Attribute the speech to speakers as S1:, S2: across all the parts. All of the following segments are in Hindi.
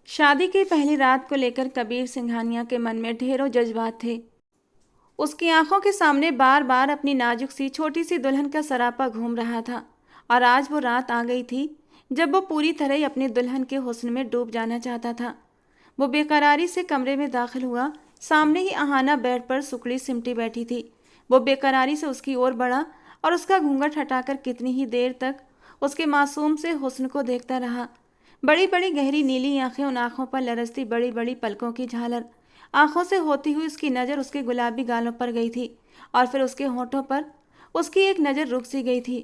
S1: शादी की पहली रात को लेकर कबीर सिंघानिया के मन में ढेरों जज्बात थे। उसकी आंखों के सामने बार बार अपनी नाजुक सी छोटी सी दुल्हन का सरापा घूम रहा था और आज वो रात आ गई थी जब वो पूरी तरह ही अपनी दुल्हन के हुस्न में डूब जाना चाहता था। वो बेकरारी से कमरे में दाखिल हुआ। सामने ही आहाना बेड पर सुकड़ी सिमटी बैठी थी। वो बेकरारी से उसकी ओर बढ़ा और उसका घूंघट हटाकर कितनी ही देर तक उसके मासूम से हुस्न को देखता रहा। बड़ी बड़ी गहरी नीली आंखें, उन आंखों पर लरसती बड़ी बड़ी पलकों की झालर। आंखों से होती हुई उसकी नज़र उसके गुलाबी गालों पर गई थी और फिर उसके होठों पर उसकी एक नज़र रुक सी गई थी।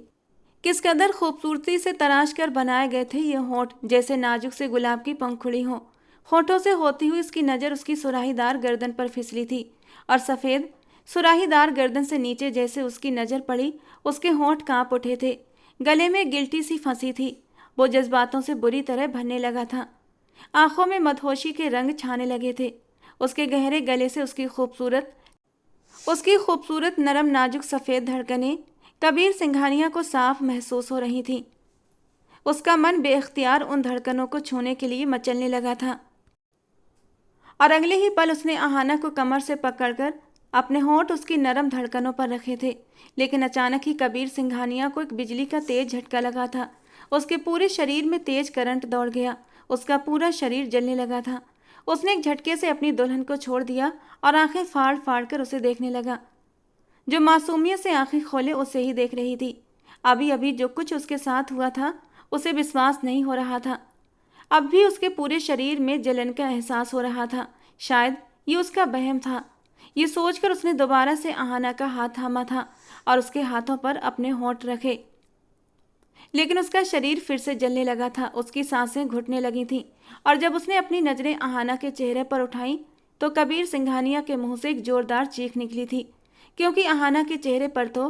S1: किस कदर खूबसूरती से तराश कर बनाए गए थे ये होठ, जैसे नाजुक से गुलाब की पंखुड़ी हो। होठों से होती हुई उसकी नज़र उसकी सुराहीदार गर्दन पर फिसली थी और सफ़ेद सुराहीदार गर्दन से नीचे जैसे उसकी नज़र पड़ी, उसके होंठ कांप उठे थे। गले में गिल्टी सी फंसी थी। वो जज्बातों से बुरी तरह भरने लगा था। आंखों में मदहोशी के रंग छाने लगे थे। उसके गहरे गले से उसकी खूबसूरत नरम नाजुक सफ़ेद धड़कनें कबीर सिंघानिया को साफ महसूस हो रही थीं। उसका मन बेख्तियार उन धड़कनों को छूने के लिए मचलने लगा था और अगले ही पल उसने आहाना को कमर से पकड़कर अपने होंठ उसकी नरम धड़कनों पर रखे थे। लेकिन अचानक ही कबीर सिंघानिया को एक बिजली का तेज झटका लगा था। उसके पूरे शरीर में तेज करंट दौड़ गया। उसका पूरा शरीर जलने लगा था। उसने एक झटके से अपनी दुल्हन को छोड़ दिया और आंखें फाड़ फाड़ कर उसे देखने लगा। जो मासूमियत से आंखें खोले उसे ही देख रही थी। अभी अभी जो कुछ उसके साथ हुआ था उसे विश्वास नहीं हो रहा था। अब भी उसके पूरे शरीर में जलन का एहसास हो रहा था। शायद ये उसका वहम था। ये सोचकर उसने दोबारा से आहाना का हाथ थामा था और उसके हाथों पर अपने होंठ रखे। लेकिन उसका शरीर फिर से जलने लगा था। उसकी सांसें घुटने लगी थीं और जब उसने अपनी नज़रें आहाना के चेहरे पर उठाई तो कबीर सिंघानिया के मुंह से एक जोरदार चीख निकली थी, क्योंकि आहाना के चेहरे पर तो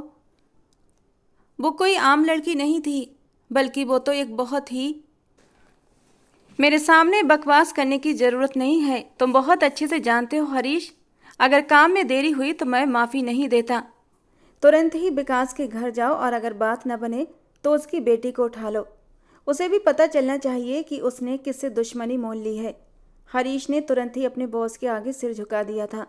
S1: वो कोई आम लड़की नहीं थी, बल्कि वो तो एक बहुत ही मेरे सामने बकवास करने की ज़रूरत नहीं है। तुम बहुत अच्छे से जानते हो हरीश, अगर काम में देरी हुई तो मैं माफ़ी नहीं देता। तुरंत ही विकास के घर जाओ और अगर बात न बने तो उसकी बेटी को उठा लो। उसे भी पता चलना चाहिए कि उसने किससे दुश्मनी मोल ली है। हरीश ने तुरंत ही अपने बॉस के आगे सिर झुका दिया था।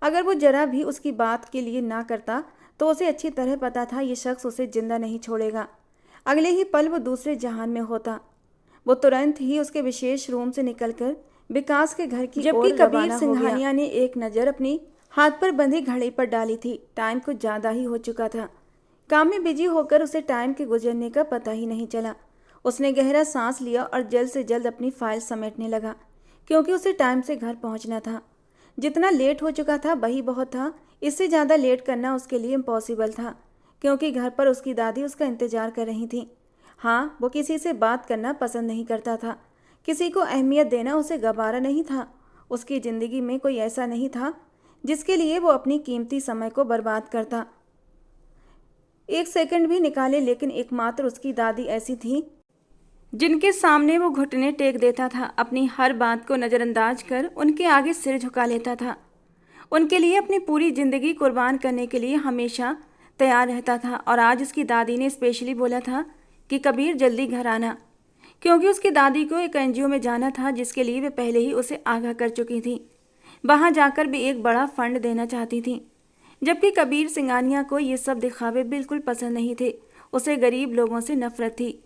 S1: अगर वो जरा भी उसकी बात के लिए ना करता तो उसे अच्छी तरह पता था ये शख्स उसे जिंदा नहीं छोड़ेगा। अगले ही पल वो दूसरे जहान में होता। वो तुरंत ही उसके विशेष रूम से निकलकर विकास के घर की ओर कबीर सिंघानिया ने एक नज़र अपनी हाथ पर बंधी घड़ी पर डाली थी। टाइम कुछ ज़्यादा ही हो चुका था। काम में बिजी होकर उसे टाइम के गुजरने का पता ही नहीं चला। उसने गहरा सांस लिया और जल्द से जल्द अपनी फाइल समेटने लगा, क्योंकि उसे टाइम से घर पहुंचना था। जितना लेट हो चुका था वही बहुत था। इससे ज़्यादा लेट करना उसके लिए इम्पॉसिबल था, क्योंकि घर पर उसकी दादी उसका इंतज़ार कर रही थी। हाँ, वो किसी से बात करना पसंद नहीं करता था। किसी को अहमियत देना उसे गवारा नहीं था। उसकी ज़िंदगी में कोई ऐसा नहीं था जिसके लिए वो अपनी कीमती समय को बर्बाद करता, एक सेकंड भी निकाले। लेकिन एकमात्र उसकी दादी ऐसी थी जिनके सामने वो घुटने टेक देता था, अपनी हर बात को नज़रअंदाज कर उनके आगे सिर झुका लेता था। उनके लिए अपनी पूरी ज़िंदगी कुर्बान करने के लिए हमेशा तैयार रहता था। और आज उसकी दादी ने स्पेशली बोला था कि कबीर जल्दी घर आना, क्योंकि उसकी दादी को एक एनजीओ में जाना था जिसके लिए वे पहले ही उसे आगाह कर चुकी थी। वहाँ जाकर भी एक बड़ा फंड देना चाहती थी। जबकि कबीर सिंघानिया को ये सब दिखावे बिल्कुल पसंद नहीं थे। उसे गरीब लोगों से नफरत थी।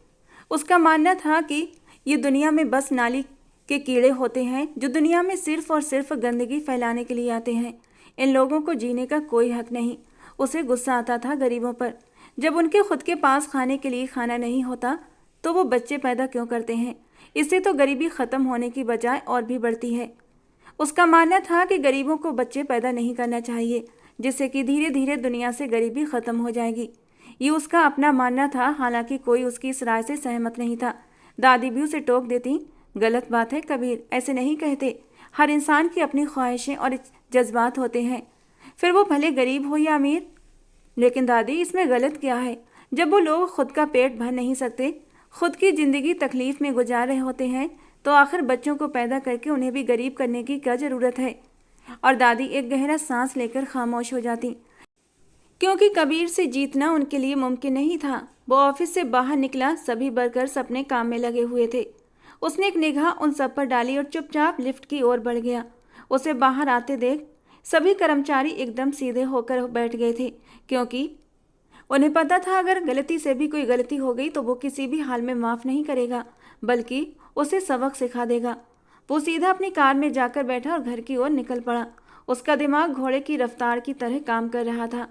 S1: उसका मानना था कि ये दुनिया में बस नाली के कीड़े होते हैं जो दुनिया में सिर्फ और सिर्फ गंदगी फैलाने के लिए आते हैं। इन लोगों को जीने का कोई हक नहीं। उसे गुस्सा आता था गरीबों पर। जब उनके खुद के पास खाने के लिए खाना नहीं होता तो वो बच्चे पैदा क्यों करते हैं? इससे तो गरीबी ख़त्म होने की बजाय और भी बढ़ती है। उसका मानना था कि गरीबों को बच्चे पैदा नहीं करना चाहिए, जिससे कि धीरे धीरे दुनिया से गरीबी ख़त्म हो जाएगी। ये उसका अपना मानना था। हालांकि कोई उसकी इस राय से सहमत नहीं था। दादी भी उसे टोक देती, गलत बात है कबीर, ऐसे नहीं कहते। हर इंसान की अपनी ख्वाहिशें और जज्बात होते हैं, फिर वो भले गरीब हो या अमीर। लेकिन दादी, इसमें गलत क्या है? जब वो लोग खुद का पेट भर नहीं सकते, खुद की ज़िंदगी तकलीफ़ में गुजार रहे होते हैं, तो आखिर बच्चों को पैदा करके उन्हें भी गरीब करने की क्या ज़रूरत है? और दादी एक गहरा सांस लेकर खामोश हो जाती, क्योंकि कबीर से जीतना उनके लिए मुमकिन नहीं था। वो ऑफिस से बाहर निकला। सभी वर्कर्स अपने काम में लगे हुए थे। उसने एक निगाह उन सब पर डाली और चुपचाप लिफ्ट की ओर बढ़ गया। उसे बाहर आते देख सभी कर्मचारी एकदम सीधे होकर बैठ गए थे, क्योंकि उन्हें पता था अगर गलती से भी कोई गलती हो गई तो वो किसी भी हाल में माफ़ नहीं करेगा, बल्कि उसे सबक सिखा देगा। वो सीधा अपनी कार में जाकर बैठा और घर की ओर निकल पड़ा। उसका दिमाग घोड़े की रफ्तार की तरह काम कर रहा था।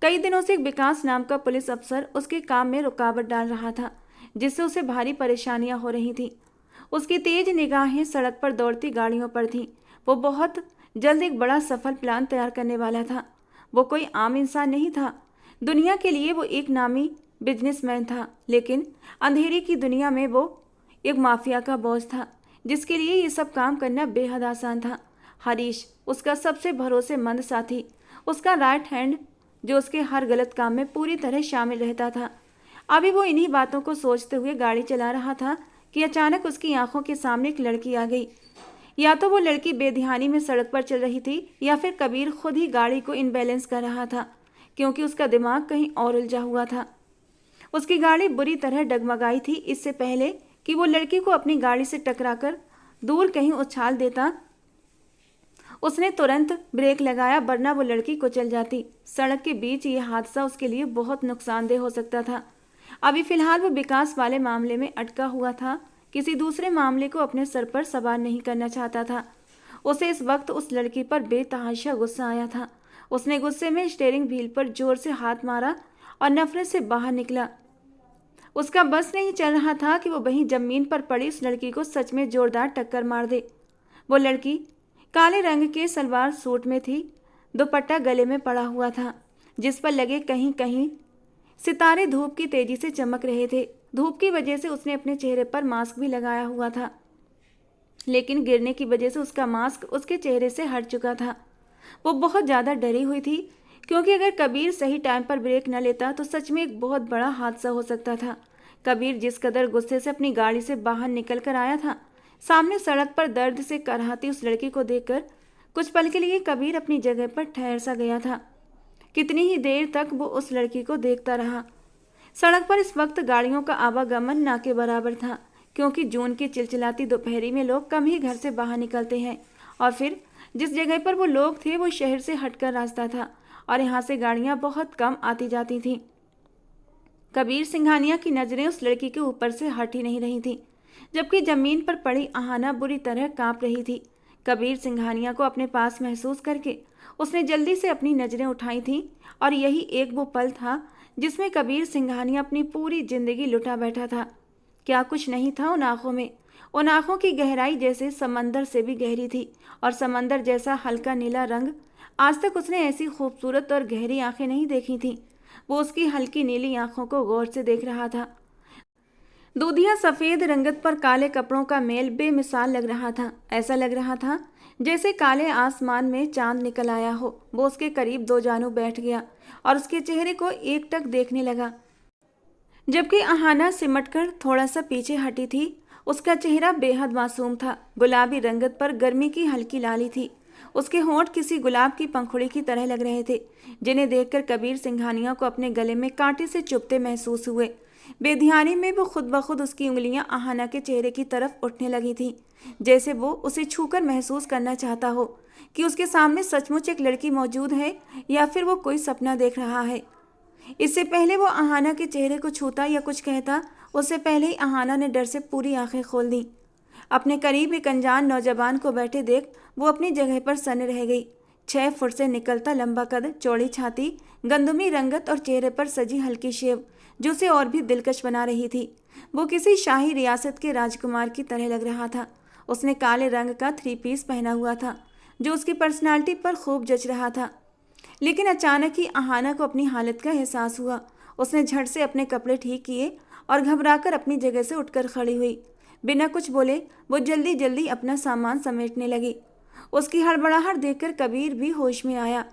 S1: कई दिनों से एक विकास नाम का पुलिस अफसर उसके काम में रुकावट डाल रहा था, जिससे उसे भारी परेशानियां हो रही थीं। उसकी तेज निगाहें सड़क पर दौड़ती गाड़ियों पर थीं। वो बहुत जल्द एक बड़ा सफल प्लान तैयार करने वाला था। वो कोई आम इंसान नहीं था। दुनिया के लिए वो एक नामी बिजनेसमैन था, लेकिन अंधेरे की दुनिया में वो एक माफिया का बॉस था, जिसके लिए ये सब काम करना बेहद आसान था। हरीश उसका सबसे भरोसेमंद साथी, उसका राइट हैंड, जो उसके हर गलत काम में पूरी तरह शामिल रहता था। अभी वो इन्हीं बातों को सोचते हुए गाड़ी चला रहा था कि अचानक उसकी आंखों के सामने एक लड़की आ गई। या तो वो लड़की बेध्यानी में सड़क पर चल रही थी, या फिर कबीर खुद ही गाड़ी को इनबैलेंस कर रहा था, क्योंकि उसका दिमाग कहीं और उलझा हुआ था। उसकी गाड़ी बुरी तरह डगमगाई थी। इससे पहले कि वो लड़की को अपनी गाड़ी से टकराकर दूर कहीं उछाल देता, उसने तुरंत ब्रेक लगाया, वरना वो लड़की कुचल जाती। सड़क के बीच ये हादसा उसके लिए बहुत नुकसानदेह हो सकता था। अभी फिलहाल वो विकास वाले मामले में अटका हुआ था, किसी दूसरे मामले को अपने सर पर सवार नहीं करना चाहता था। उसे इस वक्त उस लड़की पर बेतहाशा गुस्सा आया था। उसने गुस्से में स्टीयरिंग व्हील पर जोर से हाथ मारा और नफरत से बाहर निकला। उसका बस नहीं चल रहा था कि वो वहीं जमीन पर पड़ी उस लड़की को सच में जोरदार टक्कर मार दे। वो लड़की काले रंग के सलवार सूट में थी। दुपट्टा गले में पड़ा हुआ था, जिस पर लगे कहीं कहीं सितारे धूप की तेजी से चमक रहे थे। धूप की वजह से उसने अपने चेहरे पर मास्क भी लगाया हुआ था, लेकिन गिरने की वजह से उसका मास्क उसके चेहरे से हट चुका था। वो बहुत ज़्यादा डरी हुई थी, क्योंकि अगर कबीर सही टाइम पर ब्रेक न लेता तो सच में एक बहुत बड़ा हादसा हो सकता था। कबीर जिस कदर गुस्से से अपनी गाड़ी से बाहर निकल कर आया था, सामने सड़क पर दर्द से कराहती उस लड़की को देखकर कुछ पल के लिए कबीर अपनी जगह पर ठहर सा गया था। कितनी ही देर तक वो उस लड़की को देखता रहा। सड़क पर इस वक्त गाड़ियों का आवागमन ना के बराबर था, क्योंकि जून की चिलचिलाती दोपहरी में लोग कम ही घर से बाहर निकलते हैं, और फिर जिस जगह पर वो लोग थे वो शहर से हटकर रास्ता था, और यहाँ से गाड़ियाँ बहुत कम आती जाती थीं। कबीर सिंघानिया की नज़रें उस लड़की के ऊपर से हट ही नहीं रही थीं, जबकि जमीन पर पड़ी आहाना बुरी तरह कांप रही थी। कबीर सिंघानिया को अपने पास महसूस करके उसने जल्दी से अपनी नज़रें उठाई थीं, और यही एक वो पल था जिसमें कबीर सिंघानिया अपनी पूरी जिंदगी लुटा बैठा था। क्या कुछ नहीं था उन आँखों में। उन आँखों की गहराई जैसे समंदर से भी गहरी थी, और समंदर जैसा हल्का नीला रंग। आज तक उसने ऐसी खूबसूरत और गहरी आंखें नहीं देखी थीं। वो उसकी हल्की नीली आंखों को गौर से देख रहा था। दूधिया सफ़ेद रंगत पर काले कपड़ों का मेल बेमिसाल लग रहा था। ऐसा लग रहा था जैसे काले आसमान में चांद निकल आया हो। वो उसके करीब दो जानू बैठ गया और उसके चेहरे को एकटक देखने लगा, जबकि आहाना सिमटकर थोड़ा सा पीछे हटी थी। उसका चेहरा बेहद मासूम था। गुलाबी रंगत पर गर्मी की हल्की लाली थी। उसके होंठ किसी गुलाब की पंखुड़ी की तरह लग रहे थे, जिन्हें देखकर कबीर सिंघानिया को अपने गले में कांटे से चुभते महसूस हुए। बेध्यानी में वो खुद ब खुद उसकी उंगलियां आहाना के चेहरे की तरफ उठने लगी थीं, जैसे वो उसे छूकर महसूस करना चाहता हो कि उसके सामने सचमुच एक लड़की मौजूद है या फिर वो कोई सपना देख रहा है। इससे पहले वो आहाना के चेहरे को छूता या कुछ कहता, उससे पहले ही आहाना ने डर से पूरी आंखें खोल दी। अपने करीब एक अनजान नौजवान को बैठे देख वो अपनी जगह पर सन्न रह गई। 6 फुट से निकलता लंबा कद, चौड़ी छाती, गंदमी रंगत और चेहरे पर सजी हल्की शेव जो उसे और भी दिलकश बना रही थी। वो किसी शाही रियासत के राजकुमार की तरह लग रहा था। उसने काले रंग का 3 पीस पहना हुआ था, जो उसकी पर्सनालिटी पर खूब जच रहा था। लेकिन अचानक ही आहाना को अपनी हालत का एहसास हुआ। उसने झट से अपने कपड़े ठीक किए और घबराकर अपनी जगह से उठकर खड़ी हुई। बिना कुछ बोले वो जल्दी जल्दी अपना सामान समेटने लगी। उसकी हड़बड़ाहट देखकर कबीर भी होश में आया।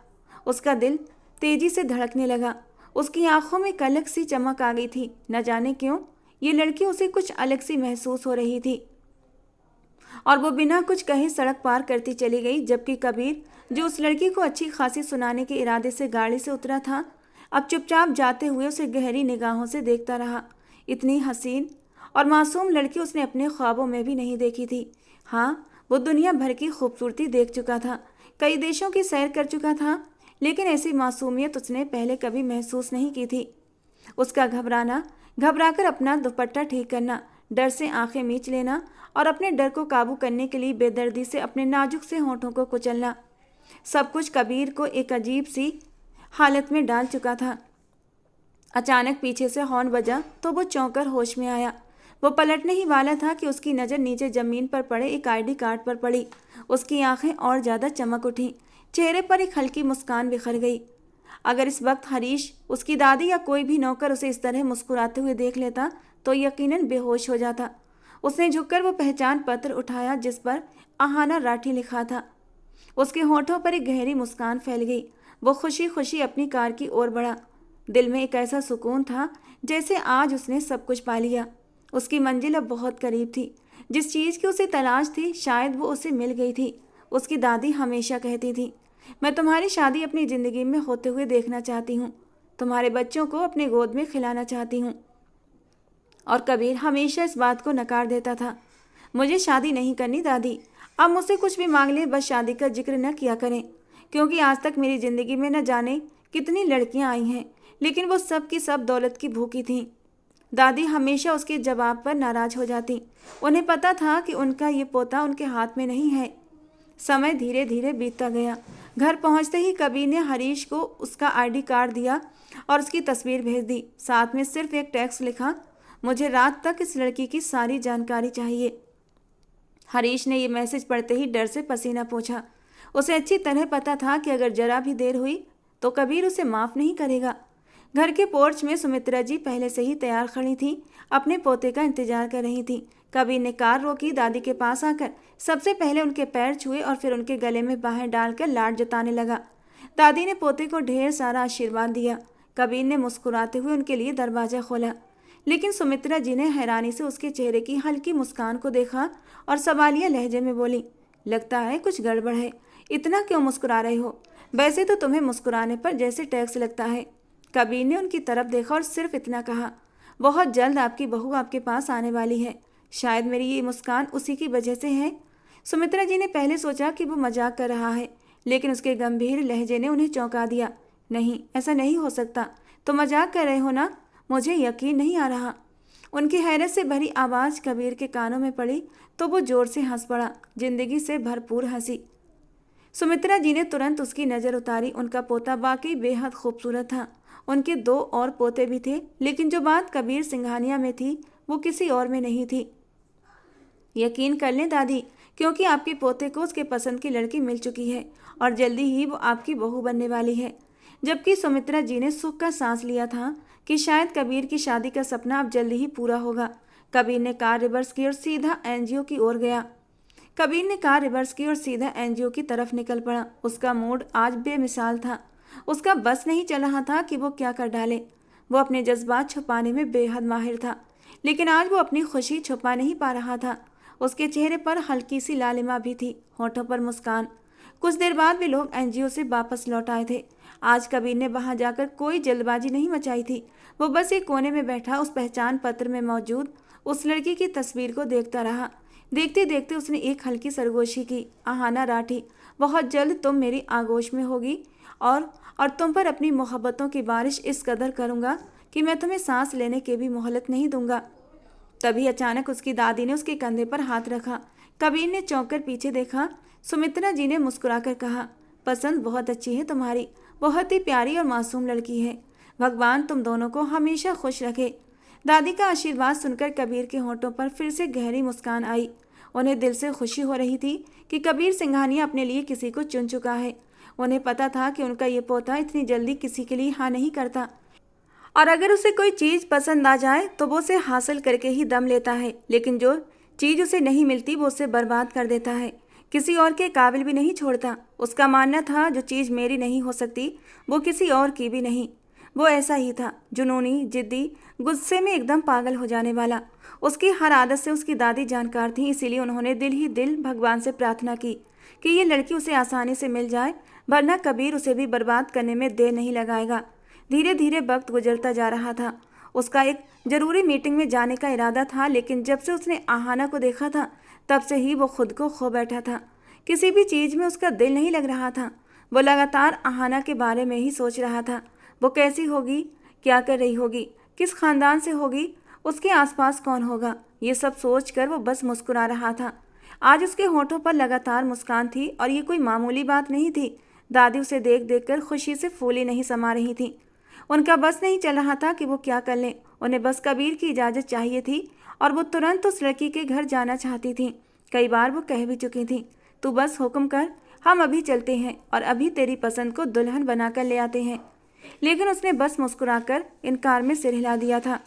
S1: उसका दिल तेजी से धड़कने लगा। उसकी आंखों में कलक सी चमक आ गई थी। न जाने क्यों ये लड़की उसे कुछ अलग सी महसूस हो रही थी, और वो बिना कुछ कहे सड़क पार करती चली गई। जबकि कबीर, जो उस लड़की को अच्छी खासी सुनाने के इरादे से गाड़ी से उतरा था, अब चुपचाप जाते हुए उसे गहरी निगाहों से देखता रहा। इतनी हसीन और मासूम लड़की उसने अपने ख्वाबों में भी नहीं देखी थी। हाँ, वो दुनिया भर की खूबसूरती देख चुका था, कई देशों की सैर कर चुका था, लेकिन ऐसी मासूमियत उसने पहले कभी महसूस नहीं की थी। उसका घबराना, घबराकर अपना दुपट्टा ठीक करना, डर से आंखें मीच लेना और अपने डर को काबू करने के लिए बेदर्दी से अपने नाजुक से होठों को कुचलना, सब कुछ कबीर को एक अजीब सी हालत में डाल चुका था। अचानक पीछे से हॉर्न बजा तो वो चौंकर होश में आया। वो पलटने ही वाला था कि उसकी नज़र नीचे ज़मीन पर पड़े एक आईडी कार्ड पर पड़ी। उसकी आंखें और ज़्यादा चमक उठीं, चेहरे पर एक हल्की मुस्कान बिखर गई। अगर इस वक्त हरीश, उसकी दादी या कोई भी नौकर उसे इस तरह मुस्कुराते हुए देख लेता तो यकीनन बेहोश हो जाता। उसने झुककर वो पहचान पत्र उठाया जिस पर आहाना राठी लिखा था। उसके होठों पर एक गहरी मुस्कान फैल गई। वो खुशी खुशी अपनी कार की ओर बढ़ा। दिल में एक ऐसा सुकून था जैसे आज उसने सब कुछ पा लिया। उसकी मंजिल अब बहुत करीब थी। जिस चीज़ की उसे तलाश थी शायद वो उसे मिल गई थी। उसकी दादी हमेशा कहती थी, मैं तुम्हारी शादी अपनी ज़िंदगी में होते हुए देखना चाहती हूँ, तुम्हारे बच्चों को अपने गोद में खिलाना चाहती हूँ। और कबीर हमेशा इस बात को नकार देता था, मुझे शादी नहीं करनी दादी, अब मुझसे कुछ भी मांग लें, बस शादी का जिक्र न किया करें, क्योंकि आज तक मेरी ज़िंदगी में न जाने कितनी लड़कियां आई हैं, लेकिन वो सब की सब दौलत की भूखी थीं। दादी हमेशा उसके जवाब पर नाराज हो जाती। उन्हें पता था कि उनका ये पोता उनके हाथ में नहीं है। समय धीरे धीरे बीतता गया। घर पहुंचते ही कबीर ने हरीश को उसका आईडी कार्ड दिया और उसकी तस्वीर भेज दी। साथ में सिर्फ एक टेक्स्ट लिखा, मुझे रात तक इस लड़की की सारी जानकारी चाहिए। हरीश ने यह मैसेज पढ़ते ही डर से पसीना पोंछा। उसे अच्छी तरह पता था कि अगर जरा भी देर हुई तो कबीर उसे माफ़ नहीं करेगा। घर के पोर्च में सुमित्रा जी पहले से ही तैयार खड़ी थीं, अपने पोते का इंतजार कर रही थीं। कबीर ने कार रोकी, दादी के पास आकर सबसे पहले उनके पैर छुए और फिर उनके गले में बाहें डालकर लाड जताने लगा। दादी ने पोते को ढेर सारा आशीर्वाद दिया। कबीर ने मुस्कुराते हुए उनके लिए दरवाज़ा खोला, लेकिन सुमित्रा जी ने हैरानी से उसके चेहरे की हल्की मुस्कान को देखा और सवालिया लहजे में बोली, लगता है कुछ गड़बड़ है, इतना क्यों मुस्कुरा रहे हो? वैसे तो तुम्हें मुस्कुराने पर जैसे टैक्स लगता है। कबीर ने उनकी तरफ देखा और सिर्फ इतना कहा, बहुत जल्द आपकी बहू आपके पास आने वाली है, शायद मेरी ये मुस्कान उसी की वजह से है। सुमित्रा जी ने पहले सोचा कि वो मजाक कर रहा है, लेकिन उसके गंभीर लहजे ने उन्हें चौंका दिया। नहीं, ऐसा नहीं हो सकता, तो मजाक कर रहे हो ना? मुझे यकीन नहीं आ रहा। उनकी हैरत से भरी आवाज़ कबीर के कानों में पड़ी तो वो जोर से हंस पड़ा, जिंदगी से भरपूर हंसी। सुमित्रा जी ने तुरंत उसकी नज़र उतारी। उनका पोता वाकई बेहद खूबसूरत था। उनके 2 और पोते भी थे, लेकिन जो बात कबीर सिंघानिया में थी वो किसी और में नहीं थी। यकीन कर लें दादी, क्योंकि आपके पोते को उसके पसंद की लड़की मिल चुकी है और जल्दी ही वो आपकी बहू बनने वाली है। जबकि सुमित्रा जी ने सुख का सांस लिया था कि शायद कबीर की शादी का सपना अब जल्दी ही पूरा होगा। कबीर ने कार रिवर्स की और सीधा एनजीओ की ओर गया। कबीर ने कार रिवर्स की और सीधा एनजीओ की तरफ निकल पड़ा। उसका मूड आज बेमिसाल था। उसका बस नहीं चल रहा था कि वो क्या कर डाले। वो अपने जज्बात छुपाने में बेहद माहिर था, लेकिन आज वो अपनी खुशी छुपा नहीं पा रहा था। उसके चेहरे पर हल्की सी लालिमा भी थी, होठों पर मुस्कान। कुछ देर बाद वे लोग एनजीओ से वापस लौट आए थे। आज कबीर ने वहां जाकर कोई जल्दबाजी नहीं मचाई थी। वो बस एक कोने में बैठा उस पहचान पत्र में मौजूद उस लड़की की तस्वीर को देखता रहा। देखते देखते उसने एक हल्की सरगोशी की, आहाना राठी, बहुत जल्द तुम मेरी आगोश में होगी और तुम पर अपनी मोहब्बतों की बारिश इस कदर करूँगा कि मैं तुम्हें सांस लेने की भी मोहलत नहीं दूंगा। तभी अचानक उसकी दादी ने उसके कंधे पर हाथ रखा। कबीर ने चौंक कर पीछे देखा। सुमित्रा जी ने मुस्कुराकर कहा, पसंद बहुत अच्छी है तुम्हारी, बहुत ही प्यारी और मासूम लड़की है। भगवान तुम दोनों को हमेशा खुश रखे। दादी का आशीर्वाद सुनकर कबीर के होठों पर फिर से गहरी मुस्कान आई। उन्हें दिल से खुशी हो रही थी कि कबीर सिंघानिया अपने लिए किसी को चुन चुका है। उन्हें पता था कि उनका ये पोता इतनी जल्दी किसी के लिए हाँ नहीं करता, और अगर उसे कोई चीज़ पसंद आ जाए तो वो उसे हासिल करके ही दम लेता है, लेकिन जो चीज़ उसे नहीं मिलती वो उसे बर्बाद कर देता है, किसी और के काबिल भी नहीं छोड़ता। उसका मानना था जो चीज़ मेरी नहीं हो सकती वो किसी और की भी नहीं। वो ऐसा ही था, जुनूनी, जिद्दी, गुस्से में एकदम पागल हो जाने वाला। उसकी हर आदत से उसकी दादी जानकार थी, इसीलिए उन्होंने दिल ही दिल भगवान से प्रार्थना की कि ये लड़की उसे आसानी से मिल जाए, वरना कबीर उसे भी बर्बाद करने में देर नहीं लगाएगा। धीरे धीरे वक्त गुजरता जा रहा था। उसका एक ज़रूरी मीटिंग में जाने का इरादा था, लेकिन जब से उसने आहाना को देखा था तब से ही वो खुद को खो बैठा था। किसी भी चीज़ में उसका दिल नहीं लग रहा था। वो लगातार आहाना के बारे में ही सोच रहा था। वो कैसी होगी, क्या कर रही होगी, किस खानदान से होगी, उसके आसपास कौन होगा, ये सब सोचकर वो बस मुस्कुरा रहा था। आज उसके होठों पर लगातार मुस्कान थी और ये कोई मामूली बात नहीं थी। दादी उसे देख देख कर खुशी से फूली नहीं समा रही थी। उनका बस नहीं चल रहा था कि वो क्या कर लें। उन्हें बस कबीर की इजाज़त चाहिए थी और वो तुरंत उस लड़की के घर जाना चाहती थी। कई बार वो कह भी चुकी थी, तू बस हुक्म कर, हम अभी चलते हैं और अभी तेरी पसंद को दुल्हन बनाकर ले आते हैं। लेकिन उसने बस मुस्कुराकर इनकार में सिर हिला दिया था।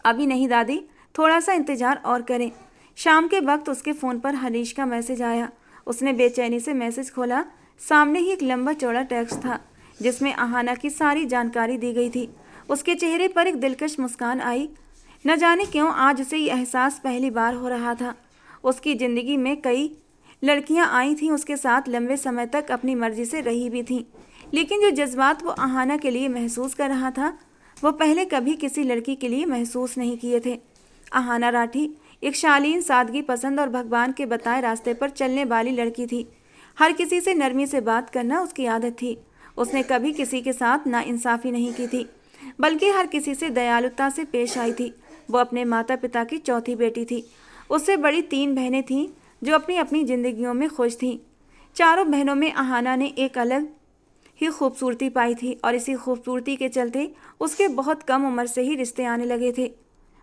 S1: अभी नहीं दादी, थोड़ा सा इंतज़ार और करें। शाम के वक्त उसके फ़ोन पर हरीश का मैसेज आया। उसने बेचैनी से मैसेज खोला। सामने ही एक लंबा चौड़ा टेक्स्ट था जिसमें आहाना की सारी जानकारी दी गई थी। उसके चेहरे पर एक दिलकश मुस्कान आई। न जाने क्यों आज उसे ये एहसास पहली बार हो रहा था। उसकी ज़िंदगी में कई लड़कियां आई थीं, उसके साथ लंबे समय तक अपनी मर्जी से रही भी थीं, लेकिन जो जज्बात वो आहाना के लिए महसूस कर रहा था वो पहले कभी किसी लड़की के लिए महसूस नहीं किए थे। आहाना राठी एक शालीन, सादगी पसंद और भगवान के बताए रास्ते पर चलने वाली लड़की थी। हर किसी से नरमी से बात करना उसकी आदत थी। उसने कभी किसी के साथ नाइंसाफ़ी नहीं की थी, बल्कि हर किसी से दयालुता से पेश आई थी। वो अपने माता पिता की चौथी बेटी थी। उससे बड़ी 3 बहनें थीं जो अपनी अपनी ज़िंदगियों में खुश थीं। चारों बहनों में आहाना ने एक अलग ही खूबसूरती पाई थी और इसी खूबसूरती के चलते उसके बहुत कम उम्र से ही रिश्ते आने लगे थे।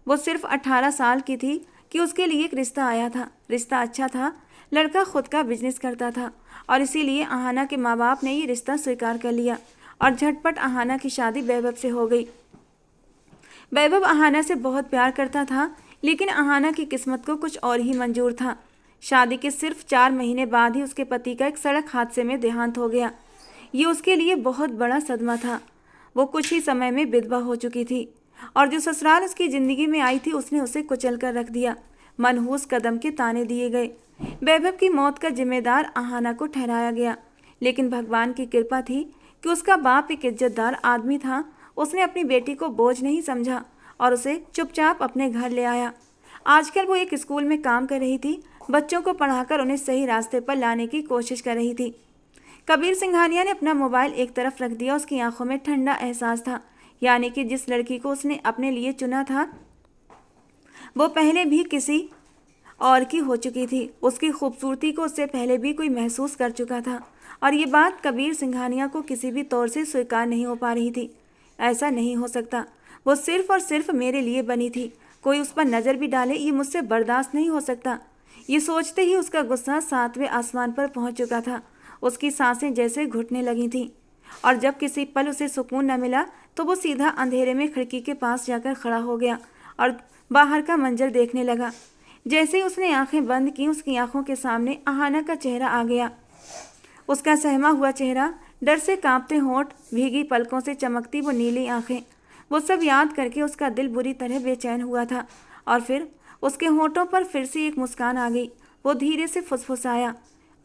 S1: वो सिर्फ 18 साल की थी कि उसके लिए एक रिश्ता आया था। रिश्ता अच्छा था। लड़का खुद का बिजनेस करता था और इसीलिए आहाना के माँ बाप ने ये रिश्ता स्वीकार कर लिया और झटपट आहाना की शादी वैभव से हो गई। वैभव आहाना से बहुत प्यार करता था, लेकिन आहाना की किस्मत को कुछ और ही मंजूर था। शादी के सिर्फ 4 महीने बाद ही उसके पति का एक सड़क हादसे में देहांत हो गया। ये उसके लिए बहुत बड़ा सदमा था। वो कुछ ही समय में विधवा हो चुकी थी और जो ससुराल उसकी ज़िंदगी में आई थी उसने उसे कुचल कर रख दिया। मनहूस कदम के ताने दिए गए। वैभव की मौत का जिम्मेदार आहाना को ठहराया गया, लेकिन भगवान की कृपा थी कि उसका बाप एक इज्जतदार आदमी था। उसने अपनी बेटी को बोझ नहीं समझा और उसे चुपचाप अपने घर ले आया। आजकल वो एक स्कूल में काम कर रही थी। बच्चों को पढ़ाकर उन्हें सही रास्ते पर लाने की कोशिश कर रही थी। कबीर सिंघानिया ने अपना मोबाइल एक तरफ रख दिया। उसकी आंखों में ठंडा एहसास था, यानी कि जिस लड़की को उसने अपने लिए चुना था वो पहले भी किसी और की हो चुकी थी। उसकी खूबसूरती को उससे पहले भी कोई महसूस कर चुका था और ये बात कबीर सिंघानिया को किसी भी तौर से स्वीकार नहीं हो पा रही थी। ऐसा नहीं हो सकता, वो सिर्फ और सिर्फ मेरे लिए बनी थी। कोई उस पर नज़र भी डाले ये मुझसे बर्दाश्त नहीं हो सकता। ये सोचते ही उसका गुस्सा 7वें आसमान पर पहुंच चुका था। उसकी सांसें जैसे घुटने लगी थीं और जब किसी पल उसे सुकून न मिला तो वो सीधा अंधेरे में खिड़की के पास जाकर खड़ा हो गया और बाहर का मंजर देखने लगा। जैसे ही उसने आंखें बंद की, उसकी आंखों के सामने आहाना का चेहरा आ गया। उसका सहमा हुआ चेहरा, डर से कांपते होंठ, भीगी पलकों से चमकती वो नीली आंखें, वो सब याद करके उसका दिल बुरी तरह बेचैन हुआ था। और फिर उसके होंठों पर फिर से एक मुस्कान आ गई। वो धीरे से फुसफुसाया,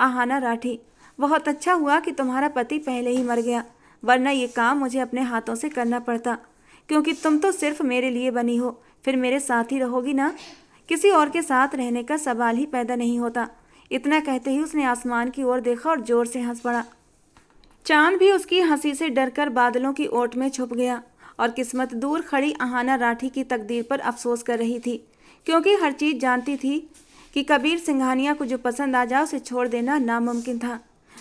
S1: आहाना राठी, बहुत अच्छा हुआ कि तुम्हारा पति पहले ही मर गया, वरना ये काम मुझे अपने हाथों से करना पड़ता, क्योंकि तुम तो सिर्फ मेरे लिए बनी हो। फिर मेरे साथ ही रहोगी ना, किसी और के साथ रहने का सवाल ही पैदा नहीं होता। इतना कहते ही उसने आसमान की ओर देखा और जोर से हंस पड़ा। चांद भी उसकी हंसी से डरकर बादलों की ओट में छुप गया और किस्मत दूर खड़ी आहाना राठी की तकदीर पर अफसोस कर रही थी, क्योंकि हर चीज़ जानती थी कि कबीर सिंघानिया को जो पसंद आ जाए उसे छोड़ देना नामुमकिन था।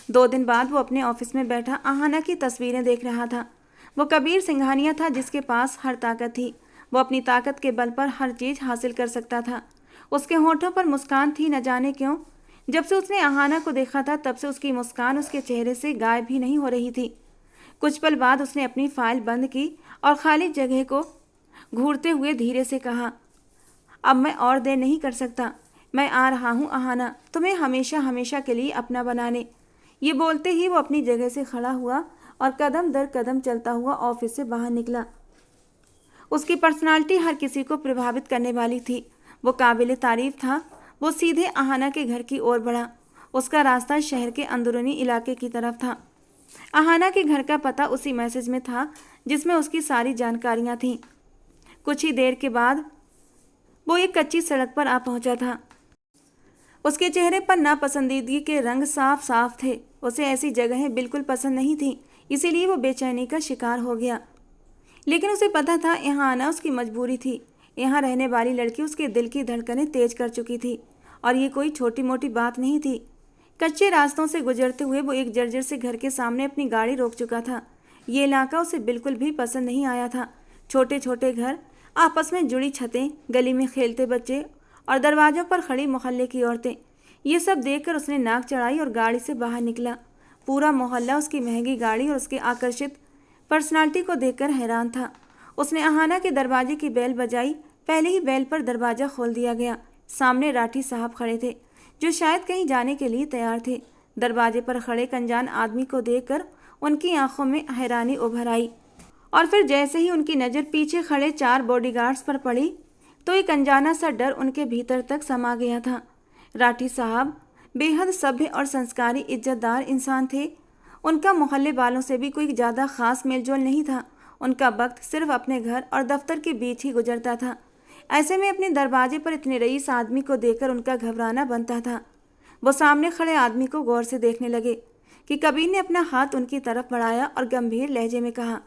S1: 2 दिन बाद वो अपने ऑफिस में बैठा आहाना की तस्वीरें देख रहा था। वो कबीर सिंघानिया था जिसके पास हर ताकत थी। वो अपनी ताकत के बल पर हर चीज़ हासिल कर सकता था। उसके होठों पर मुस्कान थी, न जाने क्यों जब से उसने आहाना को देखा था तब से उसकी मुस्कान उसके चेहरे से गायब ही नहीं हो रही थी। कुछ पल बाद उसने अपनी फाइल बंद की और खाली जगह को घूरते हुए धीरे से कहा, अब मैं और देर नहीं कर सकता, मैं आ रहा हूँ आहाना, तुम्हें हमेशा हमेशा के लिए अपना बनाने। ये बोलते ही वो अपनी जगह से खड़ा हुआ और कदम दर कदम चलता हुआ ऑफिस से बाहर निकला। उसकी पर्सनालिटी हर किसी को प्रभावित करने वाली थी। वो काबिल तारीफ था। वो सीधे आहाना के घर की ओर बढ़ा। उसका रास्ता शहर के अंदरूनी इलाके की तरफ था। आहाना के घर का पता उसी मैसेज में था जिसमें उसकी सारी जानकारियां थीं। कुछ ही देर के बाद वो एक कच्ची सड़क पर आ पहुंचा था। उसके चेहरे पर नापसंदीदगी के रंग साफ साफ थे। उसे ऐसी जगहें बिल्कुल पसंद नहीं थीं, इसीलिए वो बेचैनी का शिकार हो गया। लेकिन उसे पता था यहाँ आना उसकी मजबूरी थी। यहाँ रहने वाली लड़की उसके दिल की धड़कनें तेज कर चुकी थी और ये कोई छोटी मोटी बात नहीं थी। कच्चे रास्तों से गुजरते हुए वो एक जर्जर से घर के सामने अपनी गाड़ी रोक चुका था। ये इलाका उसे बिल्कुल भी पसंद नहीं आया था। छोटे छोटे घर, आपस में जुड़ी छतें, गली में खेलते बच्चे और दरवाजों पर खड़ी मोहल्ले की औरतें, ये सब देखकर उसने नाक चढ़ाई और गाड़ी से बाहर निकला। पूरा मोहल्ला उसकी महंगी गाड़ी और उसके आकर्षित पर्सनालिटी को देखकर हैरान था। उसने अहाना के दरवाजे की बेल बजाई। पहले ही बेल पर दरवाज़ा खोल दिया गया। सामने राठी साहब खड़े थे, जो शायद कहीं जाने के लिए तैयार थे। दरवाजे पर खड़े एक अनजान आदमी को देखकर उनकी आंखों में हैरानी उभर आई और फिर जैसे ही उनकी नज़र पीछे खड़े 4 बॉडीगार्ड्स पर पड़ी तो एक अनजाना सा डर उनके भीतर तक समा गया था। राठी साहब बेहद सभ्य और संस्कारी इज्जतदार इंसान थे। उनका मोहल्ले वालों से भी कोई ज़्यादा खास मेलजोल नहीं था। उनका वक्त सिर्फ अपने घर और दफ्तर के बीच ही गुजरता था। ऐसे में अपने दरवाजे पर इतने रईस आदमी को देखकर उनका घबराना बनता था। वो सामने खड़े आदमी को गौर से देखने लगे कि कबीर ने अपना हाथ उनकी तरफ बढ़ाया और गंभीर लहजे में कहा,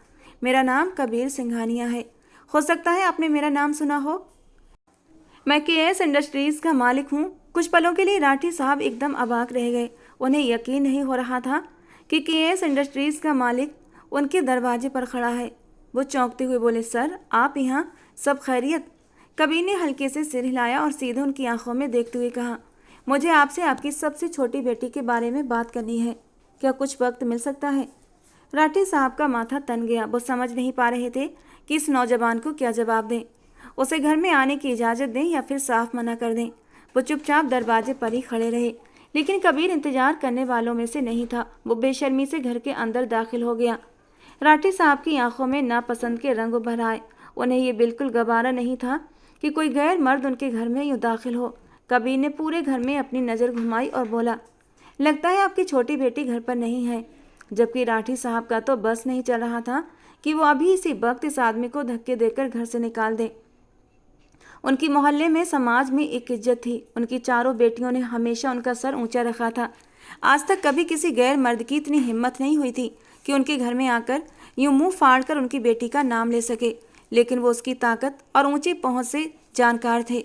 S1: मेरा नाम कबीर सिंघानिया है। हो सकता है आपने मेरा नाम सुना हो। मैं केएस इंडस्ट्रीज़ का मालिक हूँ। कुछ पलों के लिए राठी साहब एकदम अबाक रह गए। उन्हें यकीन नहीं हो रहा था कि केएस इंडस्ट्रीज़ का मालिक उनके दरवाजे पर खड़ा है। वो चौंकते हुए बोले, सर आप यहाँ, सब खैरियत? कबीर ने हल्के से सिर हिलाया और सीधे उनकी आंखों में देखते हुए कहा, मुझे आपसे आपकी सबसे छोटी बेटी के बारे में बात करनी है। क्या कुछ वक्त मिल सकता है? राठी साहब का माथा तन गया। वो समझ नहीं पा रहे थे कि इस नौजवान को क्या जवाब दें। उसे घर में आने की इजाज़त दें या फिर साफ मना कर दें। वो चुपचाप दरवाजे पर ही खड़े रहे, लेकिन कबीर इंतजार करने वालों में से नहीं था। वो बेशर्मी से घर के अंदर दाखिल हो गया। राठी साहब की आंखों में नापसंद के रंग उभर आए। उन्हें ये बिल्कुल गवारा नहीं था कि कोई गैर मर्द उनके घर में यूँ दाखिल हो। कबीर ने पूरे घर में अपनी नज़र घुमाई और बोला, लगता है आपकी छोटी बेटी घर पर नहीं है। जबकि राठी साहब का तो बस नहीं चल रहा था कि वो अभी इसी वक्त इस आदमी को धक्के देकर घर से निकाल दें। उनकी मोहल्ले में, समाज में एक इज्जत थी। उनकी चारों बेटियों ने हमेशा उनका सर ऊंचा रखा था। आज तक कभी किसी गैर मर्द की इतनी हिम्मत नहीं हुई थी कि उनके घर में आकर यूं मुंह फाड़ कर उनकी बेटी का नाम ले सके। लेकिन वो उसकी ताकत और ऊंची पहुंच से जानकार थे।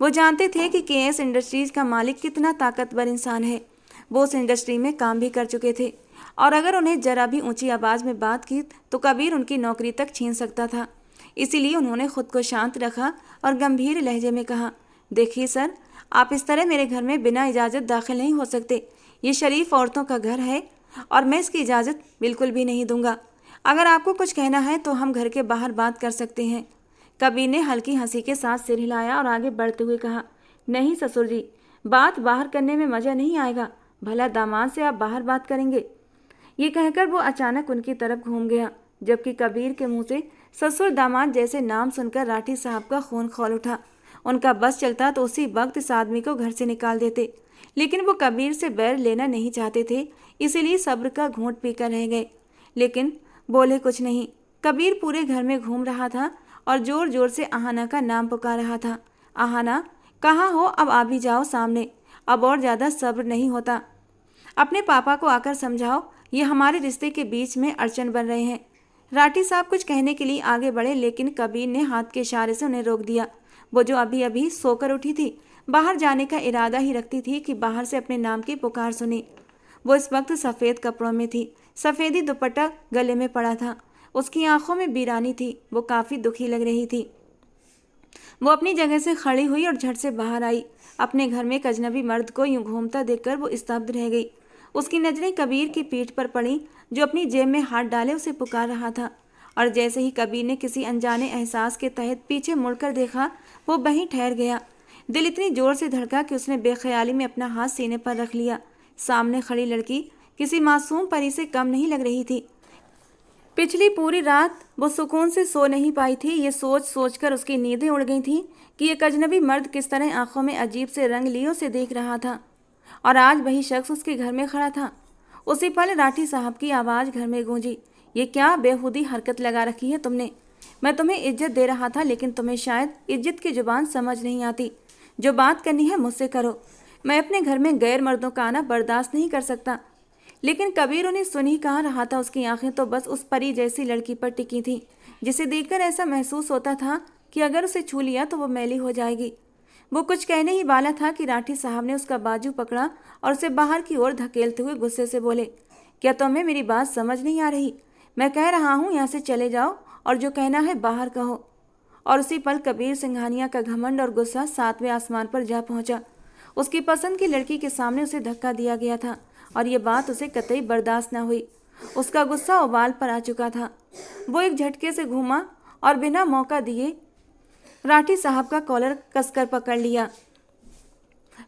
S1: वो जानते थे कि केएस इंडस्ट्रीज़ का मालिक कितना ताकतवर इंसान है। वो उस इंडस्ट्री में काम भी कर चुके थे और अगर उन्हें जरा भी ऊंची आवाज़ में बात की तो कबीर उनकी नौकरी तक छीन सकता था। इसीलिए उन्होंने खुद को शांत रखा और गंभीर लहजे में कहा, देखिए सर, आप इस तरह मेरे घर में बिना इजाज़त दाखिल नहीं हो सकते। ये शरीफ औरतों का घर है और मैं इसकी इजाज़त बिल्कुल भी नहीं दूंगा। अगर आपको कुछ कहना है तो हम घर के बाहर बात कर सकते हैं। कबीर ने हल्की हंसी के साथ सिर हिलाया और आगे बढ़ते हुए कहा, नहीं ससुर जी, बात बाहर करने में मज़ा नहीं आएगा। भला दामाद से आप बाहर बात करेंगे? ये कहकर वो अचानक उनकी तरफ घूम गया, जबकि कबीर के मुंह से ससुर दामाद जैसे नाम सुनकर राठी साहब का खून खौल उठा। उनका बस चलता तो उसी वक्त इस आदमी को घर से निकाल देते, लेकिन वो कबीर से बैर लेना नहीं चाहते थे, इसीलिए सब्र का घूंट पीकर रह गए, लेकिन बोले कुछ नहीं। कबीर पूरे घर में घूम रहा था और जोर जोर से आहाना का नाम पुकार रहा था। आहाना, कहाँ हो? अब आ भी जाओ सामने। अब और ज़्यादा सब्र नहीं होता। अपने पापा को आकर समझाओ, ये हमारे रिश्ते के बीच में अड़चन बन रहे हैं। राठी साहब कुछ कहने के लिए आगे बढ़े, लेकिन कबीर ने हाथ के इशारे से उन्हें रोक दिया। वो जो अभी अभी सोकर उठी थी, बाहर जाने का इरादा ही रखती थी कि बाहर से अपने नाम की पुकार सुनी। वो इस वक्त सफ़ेद कपड़ों में थी। सफ़ेदी दुपट्टा गले में पड़ा था। उसकी आंखों में वीरानी थी। वो काफ़ी दुखी लग रही थी। वो अपनी जगह से खड़ी हुई और झट से बाहर आई। अपने घर में एक अजनबी मर्द को यूं घूमता देखकर वो स्तब्ध रह गई। उसकी नज़रें कबीर की पीठ पर पड़ी, जो अपनी जेब में हाथ डाले उसे पुकार रहा था। और जैसे ही कबीर ने किसी अनजाने एहसास के तहत पीछे मुड़कर देखा, वो वहीं ठहर गया। दिल इतनी जोर से धड़का कि उसने बेख्याली में अपना हाथ सीने पर रख लिया। सामने खड़ी लड़की किसी मासूम परी से कम नहीं लग रही थी। पिछली पूरी रात वो सुकून से सो नहीं पाई थी। ये सोच सोचकर उसकी नींदें उड़ गई थीं कि एक अजनबी मर्द किस तरह आंखों में अजीब से रंग लिए उसे देख रहा था, और आज वही शख्स उसके घर में खड़ा था। उसी पल राठी साहब की आवाज़ घर में गूंजी, ये क्या बेहुदी हरकत लगा रखी है तुमने? मैं तुम्हें इज्जत दे रहा था, लेकिन तुम्हें शायद इज्जत की जुबान समझ नहीं आती। जो बात करनी है मुझसे करो। मैं अपने घर में गैर मर्दों का आना बर्दाश्त नहीं कर सकता। लेकिन कबीर उन्हें सुन ही कहाँ रहा था। उसकी आंखें तो बस उस परी जैसी लड़की पर टिकी थीं, जिसे देखकर ऐसा महसूस होता था कि अगर उसे छू लिया तो वो मैली हो जाएगी। वो कुछ कहने ही वाला था कि राठी साहब ने उसका बाजू पकड़ा और उसे बाहर की ओर धकेलते हुए गुस्से से बोले, क्या तुम्हें मेरी बात समझ नहीं आ रही? मैं कह रहा हूँ यहाँ से चले जाओ और जो कहना है बाहर कहो। और उसी पल कबीर सिंघानिया का घमंड और गुस्सा 7वें आसमान पर जा पहुंचा। उसकी पसंद की लड़की के सामने उसे धक्का दिया गया था और ये बात उसे कतई बर्दाश्त न हुई। उसका गुस्सा उबाल पर आ चुका था। वो एक झटके से घूमा और बिना मौका दिए राठी साहब का कॉलर कसकर पकड़ लिया।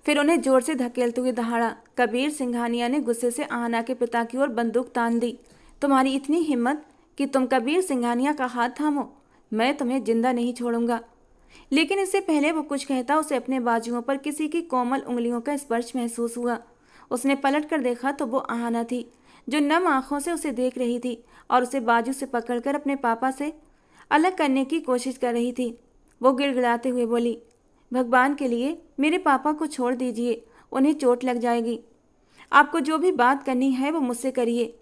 S1: फिर उन्हें जोर से धकेलते हुए दहाड़ा। कबीर सिंघानिया ने गुस्से से आहना के पिता की ओर बंदूक तान दी। तुम्हारी इतनी हिम्मत कि तुम कबीर सिंघानिया का हाथ थामो? मैं तुम्हें जिंदा नहीं छोड़ूंगा। लेकिन इससे पहले वो कुछ कहता, उसे अपने बाजुओं पर किसी की कोमल उंगलियों का स्पर्श महसूस हुआ। उसने पलट कर देखा तो वो आहना थी, जो नम आंखों से उसे देख रही थी और उसे बाजू से पकड़कर अपने पापा से अलग करने की कोशिश कर रही थी। वो गिड़गिड़ाते हुए बोली, भगवान के लिए मेरे पापा को छोड़ दीजिए, उन्हें चोट लग जाएगी। आपको जो भी बात करनी है वो मुझसे करिए,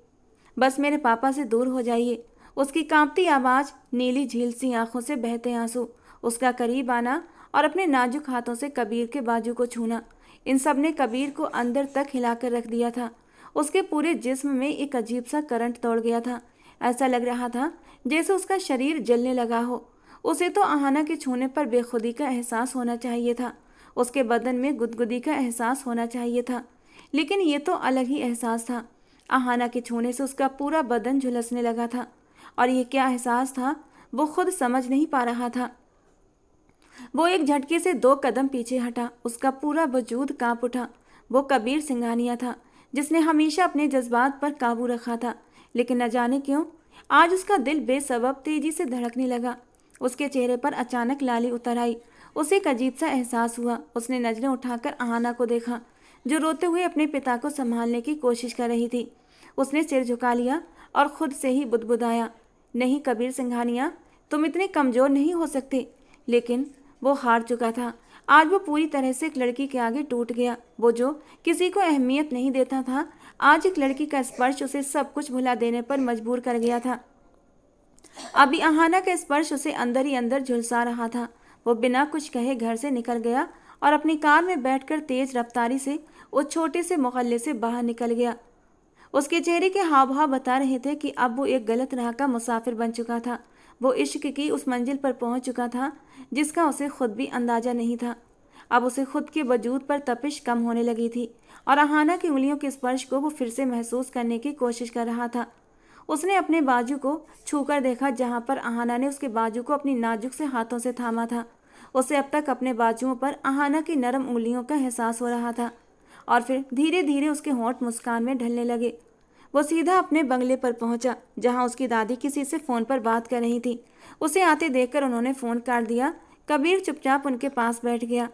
S1: बस मेरे पापा से दूर हो जाइए। उसकी कांपती आवाज़, नीली झील सी आंखों से बहते आंसू, उसका करीब आना और अपने नाजुक हाथों से कबीर के बाजू को छूना, इन सब ने कबीर को अंदर तक हिलाकर रख दिया था। उसके पूरे जिस्म में एक अजीब सा करंट दौड़ गया था। ऐसा लग रहा था जैसे उसका शरीर जलने लगा हो। उसे तो आहना के छूने पर बेखुदी का एहसास होना चाहिए था, उसके बदन में गुदगुदी का एहसास होना चाहिए था, लेकिन ये तो अलग ही एहसास था। आहना के छूने से उसका पूरा बदन झुलसने लगा था, और ये क्या एहसास था वो खुद समझ नहीं पा रहा था। वो एक झटके से 2 कदम पीछे हटा, उसका पूरा वजूद कांप उठा। वो कबीर सिंघानिया था, जिसने हमेशा अपने जज्बात पर काबू रखा था, लेकिन न जाने क्यों आज उसका दिल बेसबब तेजी से धड़कने लगा। उसके चेहरे पर अचानक लाली उतर आई। उसे एक अजीब सा एहसास हुआ। उसने नजरें उठाकर आहना को देखा, जो रोते हुए अपने पिता को संभालने की कोशिश कर रही थी। उसने सिर झुका लिया और खुद से ही बुदबुदाया, नहीं कबीर सिंघानिया, तुम इतने कमज़ोर नहीं हो सकते। लेकिन वो हार चुका था। आज वो पूरी तरह से एक लड़की के आगे टूट गया। वो जो किसी को अहमियत नहीं देता था, आज एक लड़की का स्पर्श उसे सब कुछ भुला देने पर मजबूर कर गया था। अभी आहना का स्पर्श उसे अंदर ही अंदर झुलसा रहा था। वो बिना कुछ कहे घर से निकल गया और अपनी कार में बैठकर तेज रफ्तारी से उस छोटे से मोहल्ले से बाहर निकल गया। उसके चेहरे के हाव भाव बता रहे थे कि अब वो एक गलत राह का मुसाफिर बन चुका था। वो इश्क की उस मंजिल पर पहुंच चुका था जिसका उसे खुद भी अंदाजा नहीं था। अब उसे खुद के वजूद पर तपिश कम होने लगी थी और आहना की उंगलियों के स्पर्श को वो फिर से महसूस करने की कोशिश कर रहा था। उसने अपने बाजू को छूकर देखा, जहां पर आहना ने उसके बाजू को अपनी नाजुक से हाथों से थामा था। उसे अब तक अपने बाजुओं पर आहना की नरम उंगलियों का एहसास हो रहा था और फिर धीरे धीरे उसके होंठ मुस्कान में ढलने लगे। वो सीधा अपने बंगले पर पहुंचा, जहां उसकी दादी किसी से फ़ोन पर बात कर रही थी। उसे आते देखकर उन्होंने फ़ोन काट दिया। कबीर चुपचाप उनके पास बैठ गया।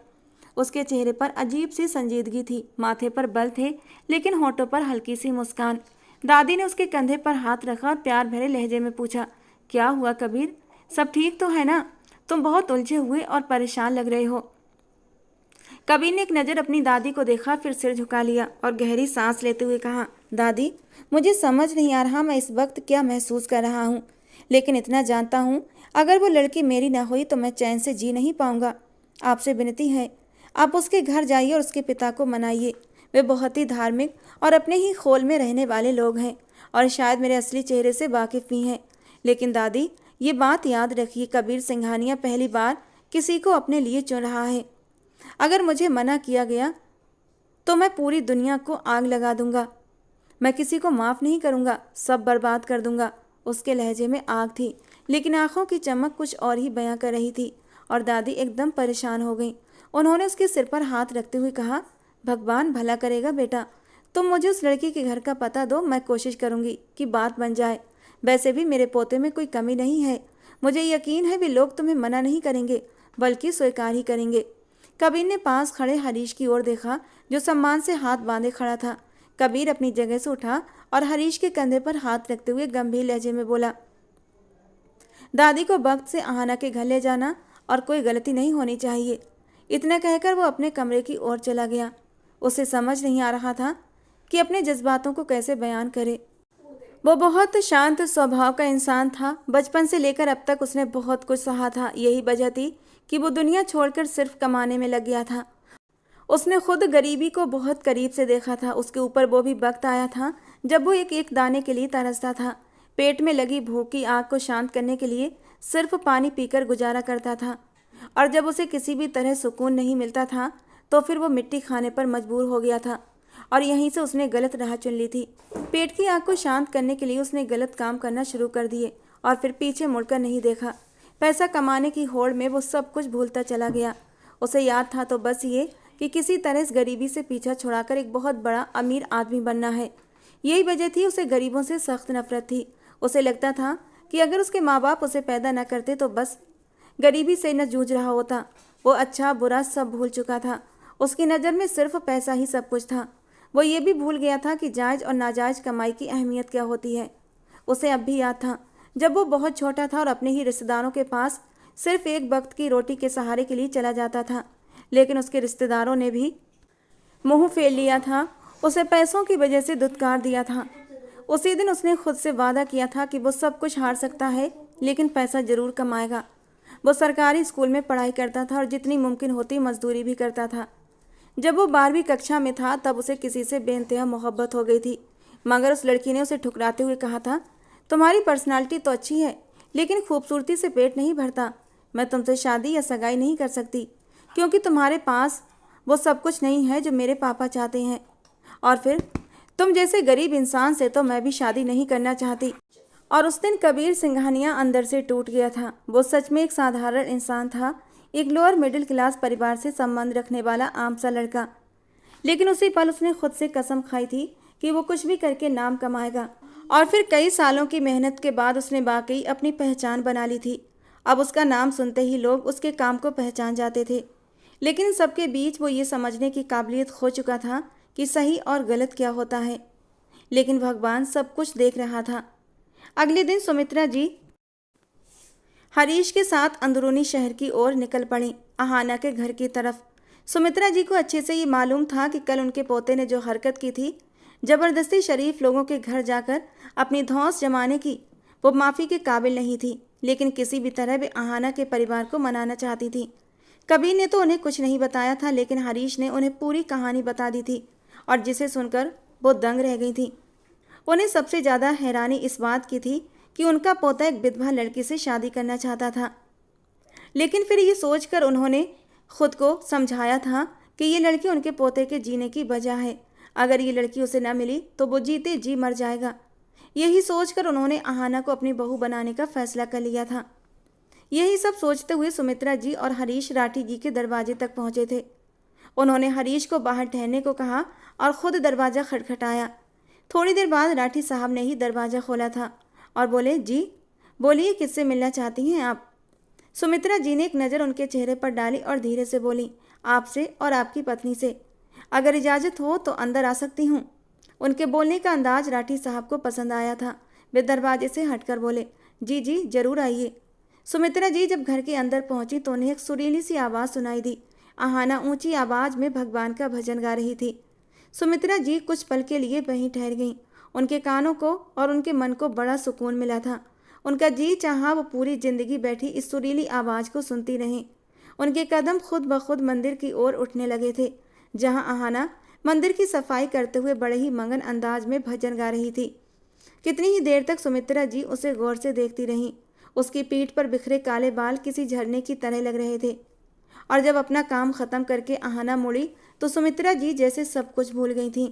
S1: उसके चेहरे पर अजीब सी संजीदगी थी, माथे पर बल थे, लेकिन होठों पर हल्की सी मुस्कान। दादी ने उसके कंधे पर हाथ रखा और प्यार भरे लहजे में पूछा, क्या हुआ कबीर, सब ठीक तो है ना? तुम बहुत उलझे हुए और परेशान लग रहे हो। कबीर ने एक नज़र अपनी दादी को देखा, फिर सिर झुका लिया और गहरी सांस लेते हुए कहा, दादी, मुझे समझ नहीं आ रहा मैं इस वक्त क्या महसूस कर रहा हूँ, लेकिन इतना जानता हूँ अगर वो लड़की मेरी ना हुई तो मैं चैन से जी नहीं पाऊँगा। आपसे विनती है, आप उसके घर जाइए और उसके पिता को मनाइए। वे बहुत ही धार्मिक और अपने ही खोल में रहने वाले लोग हैं और शायद मेरे असली चेहरे से वाकिफ़ भी हैं। लेकिन दादी, ये बात याद रखिए, कबीर सिंघानिया पहली बार किसी को अपने लिए चुन रहा है। अगर मुझे मना किया गया तो मैं पूरी दुनिया को आग लगा दूंगा। मैं किसी को माफ़ नहीं करूंगा, सब बर्बाद कर दूंगा। उसके लहजे में आग थी, लेकिन आंखों की चमक कुछ और ही बयां कर रही थी और दादी एकदम परेशान हो गई। उन्होंने उसके सिर पर हाथ रखते हुए कहा, भगवान भला करेगा बेटा, तुम मुझे उस लड़की के घर का पता दो, मैं कोशिश करूंगी कि बात बन जाए। वैसे भी मेरे पोते में कोई कमी नहीं है। मुझे यकीन है वे लोग तुम्हें मना नहीं करेंगे, बल्कि स्वीकार ही करेंगे। कबीर ने पास खड़े हरीश की ओर देखा, जो सम्मान से हाथ बांधे खड़ा था। कबीर अपनी जगह से उठा और हरीश के कंधे पर हाथ रखते हुए गंभीर लहजे में बोला, दादी को वक्त से आहाना के घर ले जाना और कोई गलती नहीं होनी चाहिए। इतना कहकर वो अपने कमरे की ओर चला गया। उसे समझ नहीं आ रहा था कि अपने जज्बातों को कैसे बयान करे। वो बहुत शांत स्वभाव का इंसान था। बचपन से लेकर अब तक उसने बहुत कुछ सहा था। यही वजह थी कि वो दुनिया छोड़कर सिर्फ कमाने में लग गया था। उसने खुद गरीबी को बहुत करीब से देखा था। उसके ऊपर वो भी वक्त आया था जब वो एक एक दाने के लिए तरसता था। पेट में लगी भूख की आग को शांत करने के लिए सिर्फ पानी पीकर गुजारा करता था। और जब उसे किसी भी तरह सुकून नहीं मिलता था तो फिर वो मिट्टी खाने पर मजबूर हो गया था। और यहीं से उसने गलत राह चुन ली थी। पेट की आग को शांत करने के लिए उसने गलत काम करना शुरू कर दिए और फिर पीछे मुड़कर नहीं देखा। पैसा कमाने की होड़ में वो सब कुछ भूलता चला गया। उसे याद था तो बस ये कि किसी तरह इस गरीबी से पीछा छुड़ाकर एक बहुत बड़ा अमीर आदमी बनना है। यही वजह थी उसे गरीबों से सख्त नफरत थी। उसे लगता था कि अगर उसके माँ बाप उसे पैदा न करते तो बस गरीबी से न जूझ रहा होता। वो अच्छा बुरा सब भूल चुका था। उसकी नज़र में सिर्फ पैसा ही सब कुछ था। वो ये भी भूल गया था कि जायज़ और नाजायज़ कमाई की अहमियत क्या होती है। उसे अब भी याद था जब वो बहुत छोटा था और अपने ही रिश्तेदारों के पास सिर्फ एक वक्त की रोटी के सहारे के लिए चला जाता था, लेकिन उसके रिश्तेदारों ने भी मुंह फेर लिया था। उसे पैसों की वजह से धुतकार दिया था। उसी दिन उसने खुद से वादा किया था कि वो सब कुछ हार सकता है लेकिन पैसा ज़रूर कमाएगा। वो सरकारी स्कूल में पढ़ाई करता था और जितनी मुमकिन होती मजदूरी भी करता था। जब वो 12वीं कक्षा में था तब उसे किसी से बेइंतहा मोहब्बत हो गई थी, मगर उस लड़की ने उसे ठुकराते हुए कहा था, तुम्हारी पर्सनालिटी तो अच्छी है लेकिन खूबसूरती से पेट नहीं भरता। मैं तुमसे शादी या सगाई नहीं कर सकती क्योंकि तुम्हारे पास वो सब कुछ नहीं है जो मेरे पापा चाहते हैं। और फिर तुम जैसे गरीब इंसान से तो मैं भी शादी नहीं करना चाहती। और उस दिन कबीर सिंघानिया अंदर से टूट गया था। वो सच में एक साधारण इंसान था, एक लोअर मिडिल क्लास परिवार से संबंध रखने वाला आम सा लड़का। लेकिन उसी पल उसने खुद से कसम खाई थी कि वो कुछ भी करके नाम कमाएगा। और फिर कई सालों की मेहनत के बाद उसने वाकई अपनी पहचान बना ली थी। अब उसका नाम सुनते ही लोग उसके काम को पहचान जाते थे। लेकिन सबके बीच वो ये समझने की काबिलियत खो चुका था कि सही और गलत क्या होता है। लेकिन भगवान सब कुछ देख रहा था। अगले दिन सुमित्रा जी हरीश के साथ अंदरूनी शहर की ओर निकल पड़ी, आहाना के घर की तरफ। सुमित्रा जी को अच्छे से ये मालूम था कि कल उनके पोते ने जो हरकत की थी, ज़बरदस्ती शरीफ लोगों के घर जाकर अपनी धौंस जमाने की, वो माफ़ी के काबिल नहीं थी। लेकिन किसी भी तरह वे आहाना के परिवार को मनाना चाहती थी। कबीर ने तो उन्हें कुछ नहीं बताया था, लेकिन हरीश ने उन्हें पूरी कहानी बता दी थी और जिसे सुनकर वो दंग रह गई थी। उन्हें सबसे ज़्यादा हैरानी इस बात की थी कि उनका पोता एक विधवा लड़की से शादी करना चाहता था। लेकिन फिर ये सोचकर उन्होंने खुद को समझाया था कि ये लड़की उनके पोते के जीने की वजह है। अगर ये लड़की उसे न मिली तो वो जीते जी मर जाएगा। यही सोचकर उन्होंने आहाना को अपनी बहू बनाने का फैसला कर लिया था। यही सब सोचते हुए सुमित्रा जी और हरीश राठी जी के दरवाजे तक पहुंचे थे। उन्होंने हरीश को बाहर ठहरने को कहा और ख़ुद दरवाज़ा खटखटाया। थोड़ी देर बाद राठी साहब ने ही दरवाज़ा खोला था और बोले, जी बोलिए, किससे मिलना चाहती हैं आप? सुमित्रा जी ने एक नज़र उनके चेहरे पर डाली और धीरे से बोली, आपसे और आपकी पत्नी से। अगर इजाज़त हो तो अंदर आ सकती हूँ। उनके बोलने का अंदाज राठी साहब को पसंद आया था। वे दरवाजे से हटकर बोले, जी जी ज़रूर आइए। सुमित्रा जी जब घर के अंदर पहुंची तो उन्हें एक सुरीली सी आवाज़ सुनाई दी। आहाना ऊंची आवाज़ में भगवान का भजन गा रही थी। सुमित्रा जी कुछ पल के लिए वहीं ठहर गईं। उनके कानों को और उनके मन को बड़ा सुकून मिला था। उनका जी चाहा वो पूरी जिंदगी बैठी इस सुरीली आवाज़ को सुनती रहें। उनके कदम खुद ब खुद मंदिर की ओर उठने लगे थे, जहां आहाना मंदिर की सफाई करते हुए बड़े ही मगन अंदाज में भजन गा रही थी। कितनी ही देर तक सुमित्रा जी उसे गौर से देखती रहीं। उसकी पीठ पर बिखरे काले बाल किसी झरने की तरह लग रहे थे। और जब अपना काम ख़त्म करके आहाना मुड़ी तो सुमित्रा जी जैसे सब कुछ भूल गई थीं।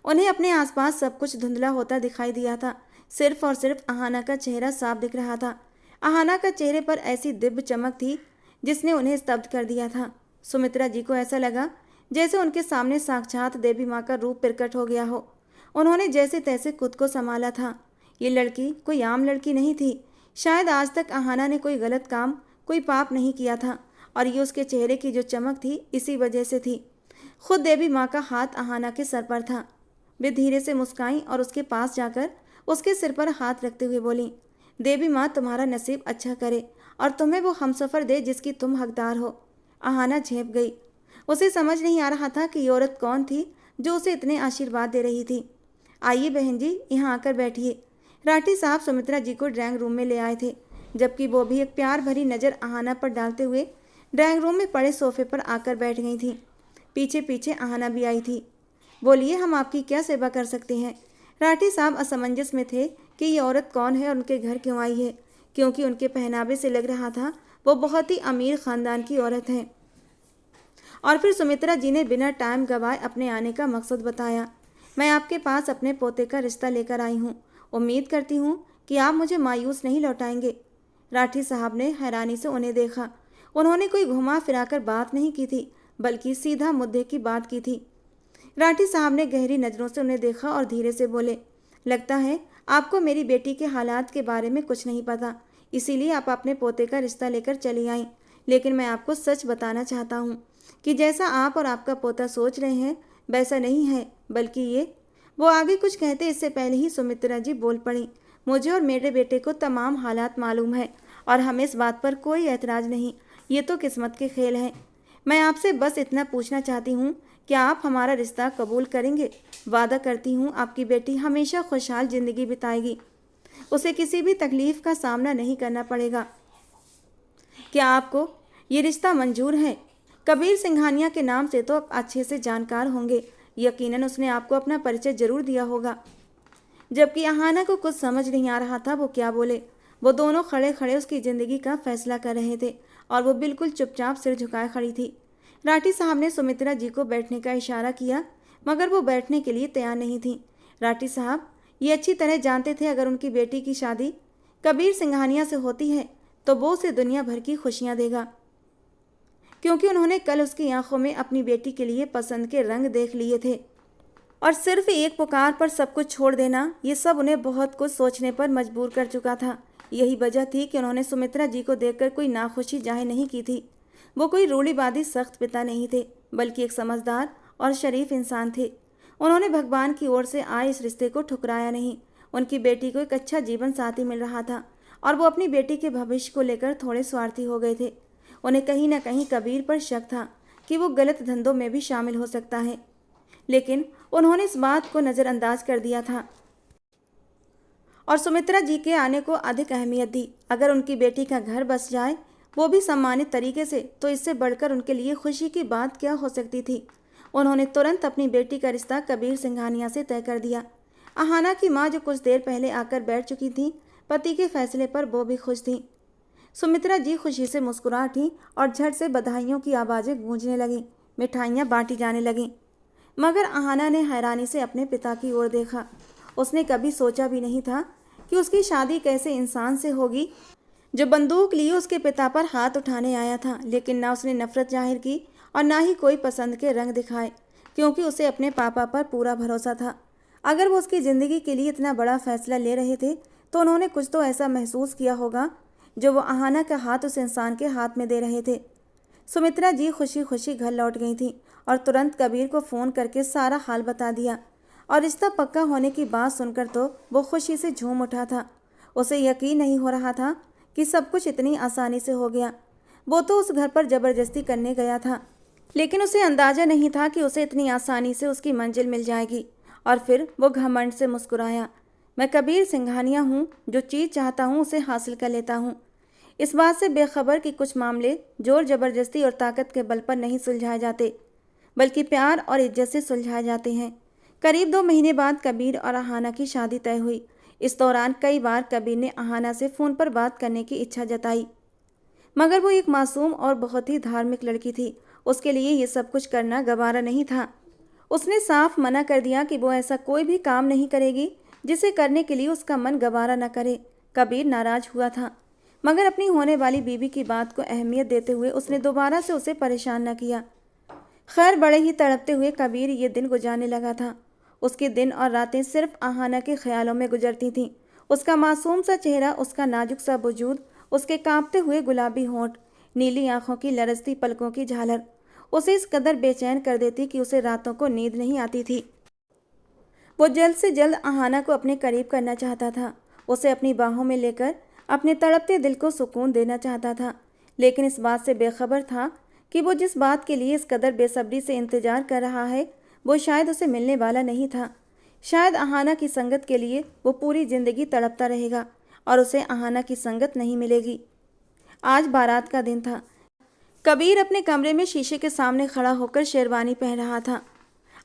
S1: उन्हें अपने आसपास सब कुछ धुंधला होता दिखाई दिया था। सिर्फ और सिर्फ आहाना का चेहरा साफ दिख रहा था। आहाना का चेहरे पर ऐसी दिव्य चमक थी जिसने उन्हें स्तब्ध कर दिया था। सुमित्रा जी को ऐसा लगा जैसे उनके सामने साक्षात देवी माँ का रूप प्रकट हो गया हो। उन्होंने जैसे तैसे खुद को संभाला था। ये लड़की कोई आम लड़की नहीं थी। शायद आज तक आहाना ने कोई गलत काम, कोई पाप नहीं किया था और ये उसके चेहरे की जो चमक थी इसी वजह से थी। खुद देवी माँ का हाथ आहाना के सर पर था। वे धीरे से मुस्काईं और उसके पास जाकर उसके सिर पर हाथ रखते हुए बोली, देवी माँ तुम्हारा नसीब अच्छा करे और तुम्हें वो हमसफ़र दे जिसकी तुम हकदार हो। आहाना झेप गई। उसे समझ नहीं आ रहा था कि ये औरत कौन थी जो उसे इतने आशीर्वाद दे रही थी। आइए बहन जी, यहाँ आकर बैठिए। राठी साहब सुमित्रा जी को ड्राइंग रूम में ले आए थे, जबकि वो भी एक प्यार भरी नज़र आहाना पर डालते हुए ड्राइंग रूम में पड़े सोफे पर आकर बैठ गई थी। पीछे पीछे आहाना भी आई थी। बोलिए, हम आपकी क्या सेवा कर सकते हैं? राठी साहब असमंजस में थे कि ये औरत कौन है और उनके घर क्यों आई है, क्योंकि उनके पहनावे से लग रहा था वो बहुत ही अमीर ख़ानदान की औरत है। और फिर सुमित्रा जी ने बिना टाइम गवाए अपने आने का मकसद बताया। मैं आपके पास अपने पोते का रिश्ता लेकर आई हूँ। उम्मीद करती हूँ कि आप मुझे मायूस नहीं लौटाएंगे। राठी साहब ने हैरानी से उन्हें देखा। उन्होंने कोई घुमा फिराकर बात नहीं की थी, बल्कि सीधा मुद्दे की बात की थी। राठी साहब ने गहरी नज़रों से उन्हें देखा और धीरे से बोले, लगता है आपको मेरी बेटी के हालात के बारे में कुछ नहीं पता, इसीलिए आप अपने पोते का रिश्ता लेकर चली आईं। लेकिन मैं आपको सच बताना चाहता हूँ कि जैसा आप और आपका पोता सोच रहे हैं वैसा नहीं है, बल्कि ये। वो आगे कुछ कहते इससे पहले ही सुमित्रा जी बोल पड़ी, मुझे और मेरे बेटे को तमाम हालात मालूम है और हमें इस बात पर कोई एतराज़ नहीं। ये तो किस्मत के खेल हैं। मैं आपसे बस इतना पूछना चाहती हूँ, क्या आप हमारा रिश्ता कबूल करेंगे? वादा करती हूँ आपकी बेटी हमेशा खुशहाल ज़िंदगी बिताएगी, उसे किसी भी तकलीफ़ का सामना नहीं करना पड़ेगा। क्या आपको ये रिश्ता मंजूर है? कबीर सिंघानिया के नाम से तो आप अच्छे से जानकार होंगे, यकीनन उसने आपको अपना परिचय जरूर दिया होगा। जबकि आहाना को कुछ समझ नहीं आ रहा था वो क्या बोले। वो दोनों खड़े खड़े उसकी ज़िंदगी का फैसला कर रहे थे और वो बिल्कुल चुपचाप सिर झुकाए खड़ी थी। राठी साहब ने सुमित्रा जी को बैठने का इशारा किया, मगर वो बैठने के लिए तैयार नहीं थी। राठी साहब ये अच्छी तरह जानते थे अगर उनकी बेटी की शादी कबीर सिंघानिया से होती है तो वो उसे दुनिया भर की खुशियाँ देगा, क्योंकि उन्होंने कल उसकी आंखों में अपनी बेटी के लिए पसंद के रंग देख लिए थे। और सिर्फ एक पुकार पर सब कुछ छोड़ देना, ये सब उन्हें बहुत कुछ सोचने पर मजबूर कर चुका था। यही वजह थी कि उन्होंने सुमित्रा जी को देखकर कोई नाखुशी जाहिर नहीं की थी। वो कोई रूढ़िवादी सख्त पिता नहीं थे, बल्कि एक समझदार और शरीफ इंसान थे। उन्होंने भगवान की ओर से आए इस रिश्ते को ठुकराया नहीं। उनकी बेटी को एक अच्छा जीवन साथी मिल रहा था और वो अपनी बेटी के भविष्य को लेकर थोड़े स्वार्थी हो गए थे। उन्हें कहीं ना कहीं कबीर पर शक था कि वो गलत धंधों में भी शामिल हो सकता है, लेकिन उन्होंने इस बात को नज़रअंदाज कर दिया था और सुमित्रा जी के आने को अधिक अहमियत दी। अगर उनकी बेटी का घर बस जाए, वो भी सम्मानित तरीके से, तो इससे बढ़कर उनके लिए खुशी की बात क्या हो सकती थी। उन्होंने तुरंत अपनी बेटी का रिश्ता कबीर सिंघानिया से तय कर दिया। आहाना की माँ, जो कुछ देर पहले आकर बैठ चुकी थी, पति के फैसले पर वो भी खुश थी। सुमित्रा जी खुशी से मुस्कुरा उठी और झट से बधाइयों की आवाज़ें गूंजने लगीं, मिठाइयाँ बांटी जाने लगीं। मगर आहाना ने हैरानी से अपने पिता की ओर देखा। उसने कभी सोचा भी नहीं था कि उसकी शादी कैसे इंसान से होगी जो बंदूक लिए उसके पिता पर हाथ उठाने आया था। लेकिन ना उसने नफरत जाहिर की और ना ही कोई पसंद के रंग दिखाए, क्योंकि उसे अपने पापा पर पूरा भरोसा था। अगर वो उसकी ज़िंदगी के लिए इतना बड़ा फैसला ले रहे थे तो उन्होंने कुछ तो ऐसा महसूस किया होगा जो वो आहाना का हाथ उस इंसान के हाथ में दे रहे थे। सुमित्रा जी खुशी खुशी घर लौट गई थी और तुरंत कबीर को फ़ोन करके सारा हाल बता दिया। और रिश्ता पक्का होने की बात सुनकर तो वो खुशी से झूम उठा था। उसे यकीन नहीं हो रहा था कि सब कुछ इतनी आसानी से हो गया। वो तो उस घर पर ज़बरदस्ती करने गया था, लेकिन उसे अंदाज़ा नहीं था कि उसे इतनी आसानी से उसकी मंजिल मिल जाएगी। और फिर वो घमंड से मुस्कुराया, मैं कबीर सिंघानिया हूँ, जो चीज़ चाहता हूँ उसे हासिल कर लेता हूँ। इस बात से बेखबर कि कुछ मामले जोर ज़बरदस्ती और ताकत के बल पर नहीं सुलझाए जाते, बल्कि प्यार और इज्जत से सुलझाए जाते हैं। करीब 2 महीने बाद कबीर और आहाना की शादी तय हुई। इस दौरान कई बार कबीर ने आहाना से फ़ोन पर बात करने की इच्छा जताई, मगर वो एक मासूम और बहुत ही धार्मिक लड़की थी। उसके लिए ये सब कुछ करना गवारा नहीं था। उसने साफ मना कर दिया कि वो ऐसा कोई भी काम नहीं करेगी जिसे करने के लिए उसका मन गवारा न करे। कबीर नाराज हुआ था, मगर अपनी होने वाली बीवी की बात को अहमियत देते हुए उसने दोबारा से उसे परेशान न किया। खैर, बड़े ही तड़पते हुए कबीर ये दिन गुजारने लगा था। उसके दिन और रातें सिर्फ आहाना के ख्यालों में गुजरती थीं। उसका मासूम सा चेहरा, उसका नाजुक सा वजूद, उसके कांपते हुए गुलाबी होंठ, नीली आंखों की लरजती पलकों की झालर उसे इस कदर बेचैन कर देती कि उसे रातों को नींद नहीं आती थी। वो जल्द से जल्द आहाना को अपने करीब करना चाहता था, उसे अपनी बाहों में लेकर अपने तड़पते दिल को सुकून देना चाहता था, लेकिन इस बात से बेखबर था कि वो जिस बात के लिए इस कदर बेसब्री से इंतजार कर रहा है वो शायद उसे मिलने वाला नहीं था। शायद अहाना की संगत के लिए वो पूरी जिंदगी तड़पता रहेगा और उसे अहाना की संगत नहीं मिलेगी। आज बारात का दिन था। कबीर अपने कमरे में शीशे के सामने खड़ा होकर शेरवानी पहन रहा था।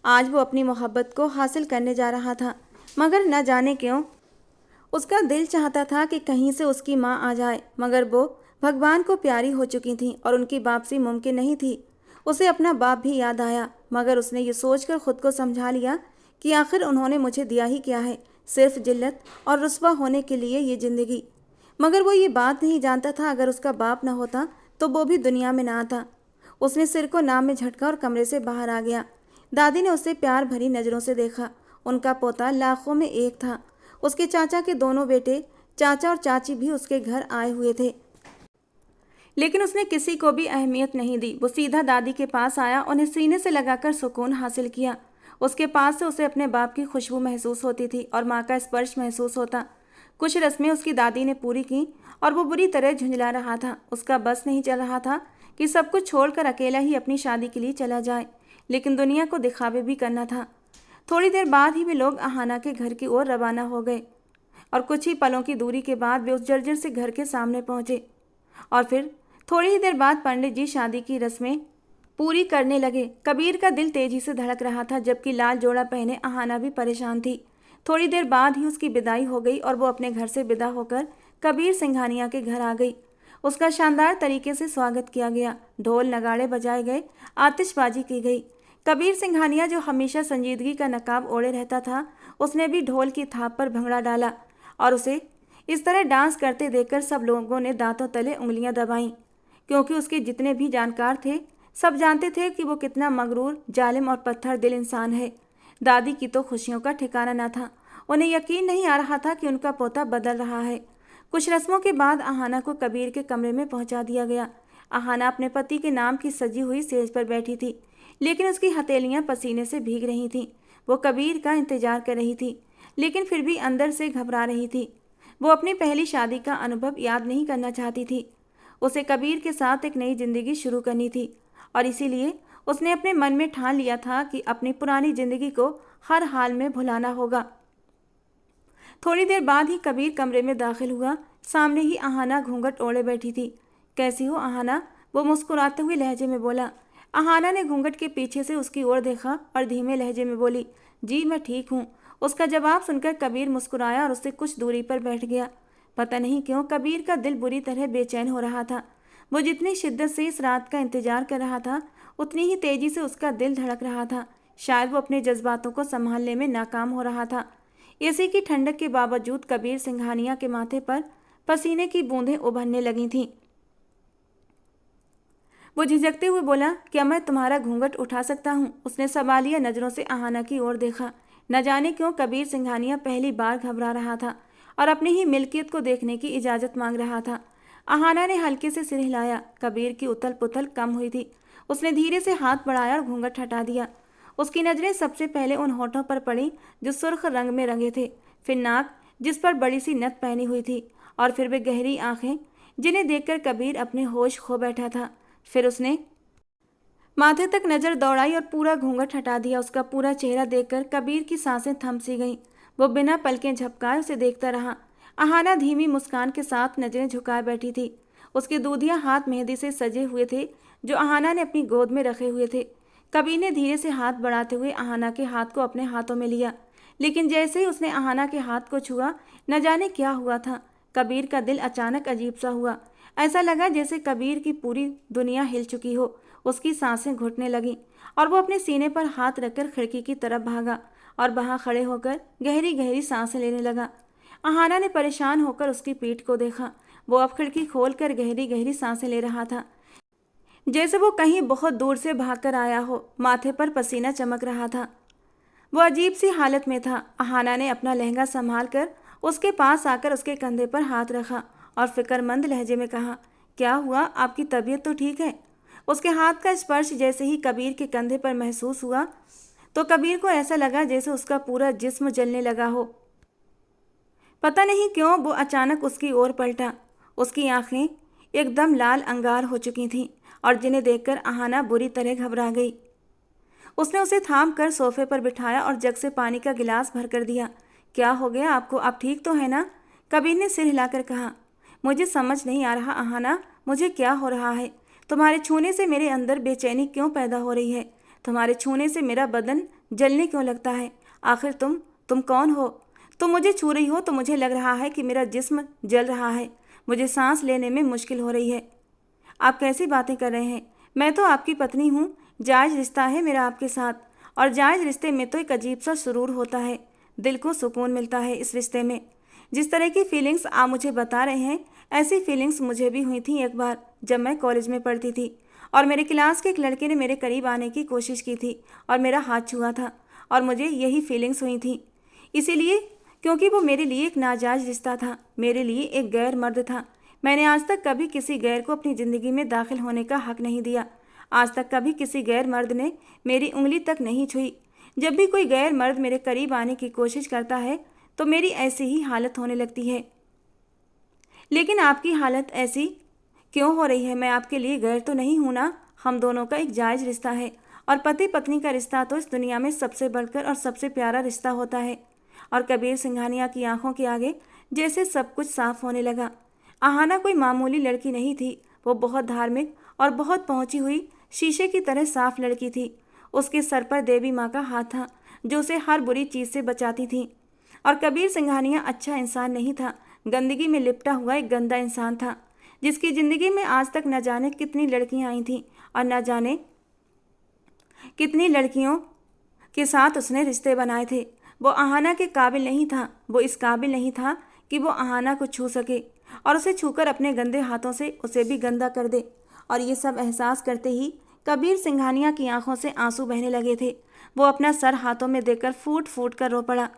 S1: आज वो अपनी मोहब्बत को हासिल करने जा रहा था, मगर न जाने क्यों उसका दिल चाहता था कि कहीं से उसकी माँ आ जाए, मगर वो भगवान को प्यारी हो चुकी थी और उनकी वापसी मुमकिन नहीं थी। उसे अपना बाप भी याद आया, मगर उसने ये सोचकर खुद को समझा लिया कि आखिर उन्होंने मुझे दिया ही क्या है, सिर्फ जिल्लत और रुस्वा होने के लिए ये ज़िंदगी। मगर वो ये बात नहीं जानता था अगर उसका बाप न होता तो वो भी दुनिया में ना आता। उसने सिर को नाम में झटका और कमरे से बाहर आ गया। दादी ने उसे प्यार भरी नज़रों से देखा। उनका पोता लाखों में एक था। उसके चाचा के दोनों बेटे, चाचा और चाची भी उसके घर आए हुए थे, लेकिन उसने किसी को भी अहमियत नहीं दी। वो सीधा दादी के पास आया, उन्हें सीने से लगाकर सुकून हासिल किया। उसके पास से उसे अपने बाप की खुशबू महसूस होती थी और माँ का स्पर्श महसूस होता। कुछ रस्में उसकी दादी ने पूरी की और वो बुरी तरह झुंझला रहा था। उसका बस नहीं चल रहा था कि सब कुछ छोड़कर अकेला ही अपनी शादी के लिए चला जाए, लेकिन दुनिया को दिखावे भी करना था। थोड़ी देर बाद ही वे लोग अहाना के घर की ओर रवाना हो गए और कुछ ही पलों की दूरी के बाद वे उस जर्जर से घर के सामने पहुंचे। और फिर थोड़ी ही देर बाद पंडित जी शादी की रस्में पूरी करने लगे। कबीर का दिल तेजी से धड़क रहा था, जबकि लाल जोड़ा पहने अहाना भी परेशान थी। थोड़ी देर बाद ही उसकी विदाई हो गई और वो अपने घर से विदा होकर कबीर सिंघानिया के घर आ गई। उसका शानदार तरीके से स्वागत किया गया, ढोल नगाड़े बजाए गए, आतिशबाजी की गई। कबीर सिंघानिया, जो हमेशा संजीदगी का नकाब ओढ़े रहता था, उसने भी ढोल की थाप पर भंगड़ा डाला और उसे इस तरह डांस करते देखकर सब लोगों ने दांतों तले उंगलियां दबाईं, क्योंकि उसके जितने भी जानकार थे सब जानते थे कि वो कितना मगरूर, जालिम और पत्थर दिल इंसान है। दादी की तो खुशियों का ठिकाना न था। उन्हें यकीन नहीं आ रहा था कि उनका पोता बदल रहा है। कुछ रस्मों के बाद अहाना को कबीर के कमरे में पहुंचा दिया गया। अहाना अपने पति के नाम की सजी हुई सेज पर बैठी थी, लेकिन उसकी हथेलियां पसीने से भीग रही थीं। वो कबीर का इंतजार कर रही थी, लेकिन फिर भी अंदर से घबरा रही थी। वो अपनी पहली शादी का अनुभव याद नहीं करना चाहती थी। उसे कबीर के साथ एक नई जिंदगी शुरू करनी थी और इसीलिए उसने अपने मन में ठान लिया था कि अपनी पुरानी जिंदगी को हर हाल में भुलाना होगा। थोड़ी देर बाद ही कबीर कमरे में दाखिल हुआ। सामने ही अहाना घूंघट ओढ़े बैठी थी। कैसी हो अहाना? वो मुस्कुराते हुए लहजे में बोला। अहाना ने घूंघट के पीछे से उसकी ओर देखा और धीमे लहजे में बोली, जी मैं ठीक हूँ। उसका जवाब सुनकर कबीर मुस्कुराया और उससे कुछ दूरी पर बैठ गया। पता नहीं क्यों कबीर का दिल बुरी तरह बेचैन हो रहा था। वो जितनी शिद्दत से इस रात का इंतजार कर रहा था, उतनी ही तेजी से उसका दिल धड़क रहा था। शायद वो अपने जज्बातों को संभालने में नाकाम हो रहा था। एसी की ठंडक के बावजूद कबीर सिंघानिया के माथे पर पसीने की बूंदें उभरने लगी थीं। वो झिझकते हुए बोला, क्या मैं तुम्हारा घूंघट उठा सकता हूँ? उसने सवालिया नज़रों से अहाना की ओर देखा। न जाने क्यों कबीर सिंघानिया पहली बार घबरा रहा था और अपनी ही मिल्कियत को देखने की इजाज़त मांग रहा था। अहाना ने हल्के से सिर हिलाया। कबीर की उथल पुथल कम हुई थी। उसने धीरे से हाथ बढ़ाया और घूंघट हटा दिया। उसकी नज़रें सबसे पहले उन होठों पर पड़ी जो सुर्ख रंग में रंगे थे, फिर नाक जिस पर बड़ी सी नथ पहनी हुई थी, और फिर वे गहरी आंखें जिन्हें देखकर कबीर अपने होश खो बैठा था। फिर उसने माथे तक नज़र दौड़ाई और पूरा घूंघट हटा दिया। उसका पूरा चेहरा देखकर कबीर की सांसें थम सी गईं। वो बिना पलकें झपकाए उसे देखता रहा। अहाना धीमी मुस्कान के साथ नज़रें झुकाए बैठी थी। उसके दूधिया हाथ मेहंदी से सजे हुए थे जो अहाना ने अपनी गोद में रखे हुए थे। कबीर ने धीरे से हाथ बढ़ाते हुए अहाना के हाथ को अपने हाथों में लिया, लेकिन जैसे ही उसने अहाना के हाथ को छुआ, न जाने क्या हुआ था, कबीर का दिल अचानक अजीब सा हुआ। ऐसा लगा जैसे कबीर की पूरी दुनिया हिल चुकी हो। उसकी सांसें घुटने लगीं और वो अपने सीने पर हाथ रखकर खिड़की की तरफ भागा और वहाँ खड़े होकर गहरी गहरी सांसें लेने लगा। अहाना ने परेशान होकर उसकी पीठ को देखा। वो अब खिड़की खोलकर गहरी गहरी सांसें ले रहा था, जैसे वो कहीं बहुत दूर से भागकर आया हो। माथे पर पसीना चमक रहा था। वो अजीब सी हालत में था। अहाना ने अपना लहंगा संभाल कर उसके पास आकर उसके कंधे पर हाथ रखा और फिक्रमंद लहजे में कहा, क्या हुआ? आपकी तबीयत तो ठीक है? उसके हाथ का स्पर्श जैसे ही कबीर के कंधे पर महसूस हुआ तो कबीर को ऐसा लगा जैसे उसका पूरा जिस्म जलने लगा हो। पता नहीं क्यों वो अचानक उसकी ओर पलटा। उसकी आंखें एकदम लाल अंगार हो चुकी थीं और जिन्हें देखकर अहाना बुरी तरह घबरा गई। उसने उसे थाम कर सोफे पर बिठाया और जग से पानी का गिलास भर कर दिया। क्या हो गया आपको, आप ठीक तो है ना? कबीर ने सिर हिलाकर कहा। मुझे समझ नहीं आ रहा अहाना, मुझे क्या हो रहा है। तुम्हारे छूने से मेरे अंदर बेचैनी क्यों पैदा हो रही है? तुम्हारे छूने से मेरा बदन जलने क्यों लगता है? आखिर तुम कौन हो? तुम मुझे छू रही हो तो मुझे लग रहा है कि मेरा जिस्म जल रहा है। मुझे सांस लेने में मुश्किल हो रही है। आप कैसी बातें कर रहे हैं? मैं तो आपकी पत्नी हूँ। जायज़ रिश्ता है मेरा आपके साथ, और जायज़ रिश्ते में तो एक अजीब सा सुरूर होता है। दिल को सुकून मिलता है इस रिश्ते में। जिस तरह की फीलिंग्स आप मुझे बता रहे हैं, ऐसी फीलिंग्स मुझे भी हुई थी एक बार जब मैं कॉलेज में पढ़ती थी और मेरे क्लास के एक लड़के ने मेरे करीब आने की कोशिश की थी और मेरा हाथ छुआ था, और मुझे यही फीलिंग्स हुई थी। इसीलिए क्योंकि वो मेरे लिए एक नाजायज़ रिश्ता था, मेरे लिए एक गैर मर्द था। मैंने आज तक कभी किसी गैर को अपनी ज़िंदगी में दाखिल होने का हक नहीं दिया। आज तक कभी किसी गैर मर्द ने मेरी उंगली तक नहीं छुई। जब भी कोई गैर मर्द मेरे करीब आने की कोशिश करता है तो मेरी ऐसी ही हालत होने लगती है। लेकिन आपकी हालत ऐसी क्यों हो रही है? मैं आपके लिए गैर तो नहीं हूँ ना? हम दोनों का एक जायज़ रिश्ता है, और पति पत्नी का रिश्ता तो इस दुनिया में सबसे बढ़कर और सबसे प्यारा रिश्ता होता है। और कबीर सिंघानिया की आंखों के आगे जैसे सब कुछ साफ होने लगा। अहाना कोई मामूली लड़की नहीं थी, वो बहुत धार्मिक और बहुत पहुंची हुई शीशे की तरह साफ लड़की थी। उसके सर पर देवी माँ का हाथ था जो उसे हर बुरी चीज़ से बचाती थी। और कबीर सिंघानिया अच्छा इंसान नहीं था, गंदगी में लिपटा हुआ एक गंदा इंसान था, जिसकी ज़िंदगी में आज तक न जाने कितनी लड़कियां आई थीं और न जाने कितनी लड़कियों के साथ उसने रिश्ते बनाए थे। वो अहाना के काबिल नहीं था, वो इस काबिल नहीं था कि वो अहाना को छू सके और उसे छूकर अपने गंदे हाथों से उसे भी गंदा कर दे। और ये सब एहसास करते ही कबीर सिंघानिया की आंखों से आंसू बहने लगे थे। वो अपना सर हाथों में देकर फूट फूट कर रो पड़ा।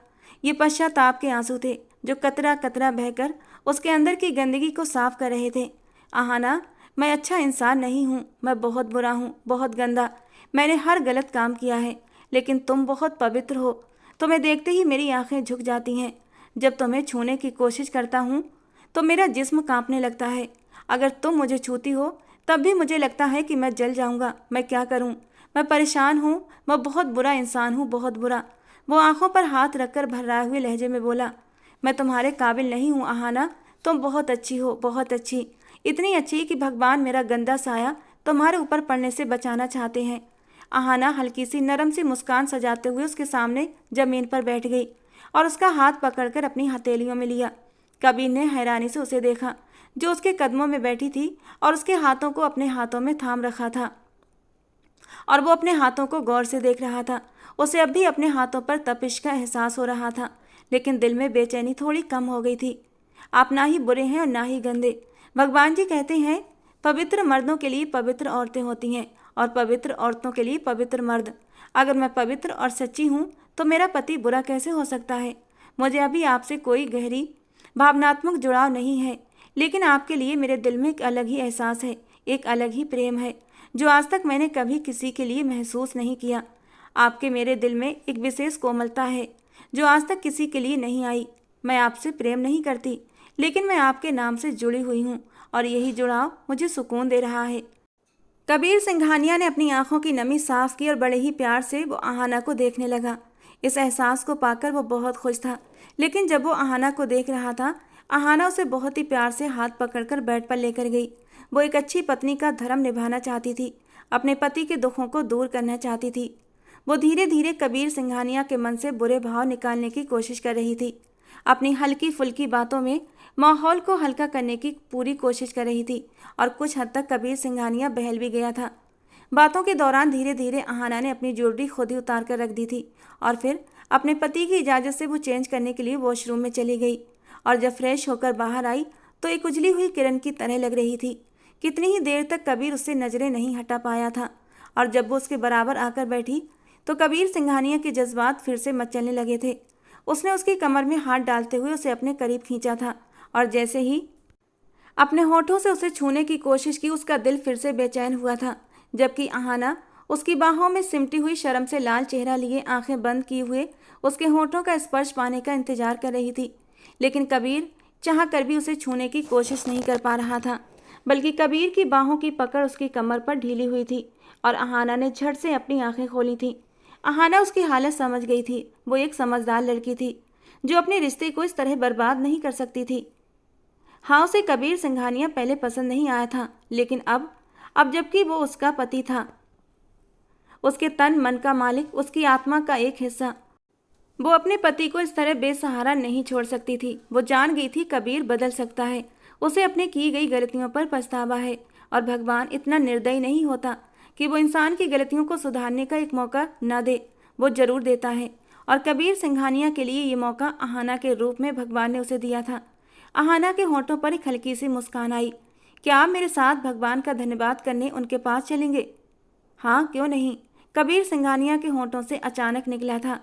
S1: ये पश्चाताप के आंसू थे जो कतरा कतरा बहकर उसके अंदर की गंदगी को साफ कर रहे थे। अहाना, मैं अच्छा इंसान नहीं हूँ, मैं बहुत बुरा हूँ, बहुत गंदा। मैंने हर गलत काम किया है, लेकिन तुम बहुत पवित्र हो। तुम्हें देखते ही मेरी आंखें झुक जाती हैं। जब तुम्हें छूने की कोशिश करता हूँ तो मेरा जिस्म कांपने लगता है। अगर तुम मुझे छूती हो तब भी मुझे लगता है कि मैं जल जाऊँगा। मैं क्या करूँ? मैं परेशान हूँ, मैं बहुत बुरा इंसान हूँ, बहुत बुरा। वो आंखों पर हाथ रखकर भर्राए हुए लहजे में बोला, मैं तुम्हारे काबिल नहीं हूँ अहाना, तुम बहुत अच्छी हो, बहुत अच्छी, इतनी अच्छी कि भगवान मेरा गंदा साया तुम्हारे ऊपर पड़ने से बचाना चाहते हैं। अहाना हल्की सी नरम सी मुस्कान सजाते हुए उसके सामने जमीन पर बैठ गई और उसका हाथ पकड़कर अपनी हथेलियों में लिया। कबीर ने हैरानी से उसे देखा जो उसके कदमों में बैठी थी और उसके हाथों को अपने हाथों में थाम रखा था, और वो अपने हाथों को गौर से देख रहा था। उसे अब भी अपने हाथों पर तपिश का एहसास हो रहा था, लेकिन दिल में बेचैनी थोड़ी कम हो गई थी। आप ना ही बुरे हैं और ना ही गंदे। भगवान जी कहते हैं पवित्र मर्दों के लिए पवित्र औरतें होती हैं और पवित्र औरतों के लिए पवित्र मर्द। अगर मैं पवित्र और सच्ची हूँ तो मेरा पति बुरा कैसे हो सकता है? मुझे अभी आपसे कोई गहरी भावनात्मक जुड़ाव नहीं है, लेकिन आपके लिए मेरे दिल में एक अलग ही एहसास है, एक अलग ही प्रेम है जो आज तक मैंने कभी किसी के लिए महसूस नहीं किया। आपके मेरे दिल में एक विशेष कोमलता है जो आज तक किसी के लिए नहीं आई। मैं आपसे प्रेम नहीं करती, लेकिन मैं आपके नाम से जुड़ी हुई हूँ और यही जुड़ाव मुझे सुकून दे रहा है। कबीर सिंघानिया ने अपनी आंखों की नमी साफ की और बड़े ही प्यार से वो अहाना को देखने लगा। इस एहसास को पाकर वो बहुत खुश था, लेकिन जब वो अहाना को देख रहा था, अहाना उसे बहुत ही प्यार से हाथ पकड़कर बेड पर लेकर गई। वो एक अच्छी पत्नी का धर्म निभाना चाहती थी, अपने पति के दुखों को दूर करना चाहती थी। वो धीरे धीरे कबीर सिंघानिया के मन से बुरे भाव निकालने की कोशिश कर रही थी, अपनी हल्की फुल्की बातों में माहौल को हल्का करने की पूरी कोशिश कर रही थी, और कुछ हद तक कबीर सिंघानिया बहल भी गया था। बातों के दौरान धीरे धीरे अहाना ने अपनी ज्वेलरी खुद ही उतार कर रख दी थी और फिर अपने पति की इजाज़त से वो चेंज करने के लिए वॉशरूम में चली गई। और जब फ्रेश होकर बाहर आई तो एक उजली हुई किरण की तरह लग रही थी। कितनी ही देर तक कबीर उससे नज़रें नहीं हटा पाया था, और जब वो उसके बराबर आकर बैठी तो कबीर सिंघानिया के जज्बात फिर से मचलने लगे थे। उसने उसकी कमर में हाथ डालते हुए उसे अपने करीब खींचा था, और जैसे ही अपने होठों से उसे छूने की कोशिश की, उसका दिल फिर से बेचैन हुआ था। जबकि अहाना उसकी बाहों में सिमटी हुई शर्म से लाल चेहरा लिए आंखें बंद किए हुए उसके होठों का स्पर्श पाने का इंतजार कर रही थी। लेकिन कबीर चाह कर भी उसे छूने की कोशिश नहीं कर पा रहा था, बल्कि कबीर की बाहों की पकड़ उसकी कमर पर ढीली हुई थी और अहाना ने झट से अपनी आंखें खोली थीं। अहाना उसकी हालत समझ गई थी। वो एक समझदार लड़की थी जो अपने रिश्ते को इस तरह बर्बाद नहीं कर सकती थी। हाँ, उसे कबीर सिंघानिया पहले पसंद नहीं आया था, लेकिन अब जबकि वो उसका पति था, उसके तन मन का मालिक, उसकी आत्मा का एक हिस्सा, वो अपने पति को इस तरह बेसहारा नहीं छोड़ सकती थी। वो जान गई थी कबीर बदल सकता है, उसे अपने की गई गलतियों पर पछतावा है और भगवान इतना निर्दयी नहीं होता कि वो इंसान की गलतियों को सुधारने का एक मौका न दे। वो जरूर देता है और कबीर सिंघानिया के लिए ये मौका अहाना के रूप में भगवान ने उसे दिया था। अहाना के होंठों पर एक हल्की सी मुस्कान आई। क्या आप मेरे साथ भगवान का धन्यवाद करने उनके पास चलेंगे? हाँ, क्यों नहीं, कबीर सिंघानिया के होंठों से अचानक निकला था।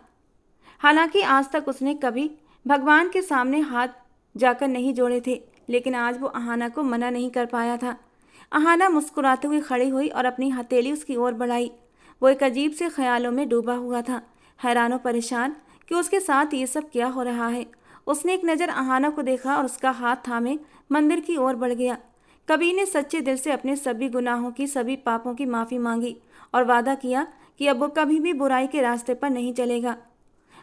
S1: हालांकि आज तक उसने कभी भगवान के सामने हाथ जाकर नहीं जोड़े थे, लेकिन आज वो अहाना को मना नहीं कर पाया था। अहाना मुस्कुराते हुए खड़ी हुई और अपनी हथेली उसकी ओर बढ़ाई। वो एक अजीब से ख्यालों में डूबा हुआ था, हैरान और परेशान कि उसके साथ ये सब क्या हो रहा है। उसने एक नज़र अहाना को देखा और उसका हाथ थामे मंदिर की ओर बढ़ गया। कबीर ने सच्चे दिल से अपने सभी गुनाहों की, सभी पापों की माफ़ी मांगी और वादा किया कि अब वो कभी भी बुराई के रास्ते पर नहीं चलेगा।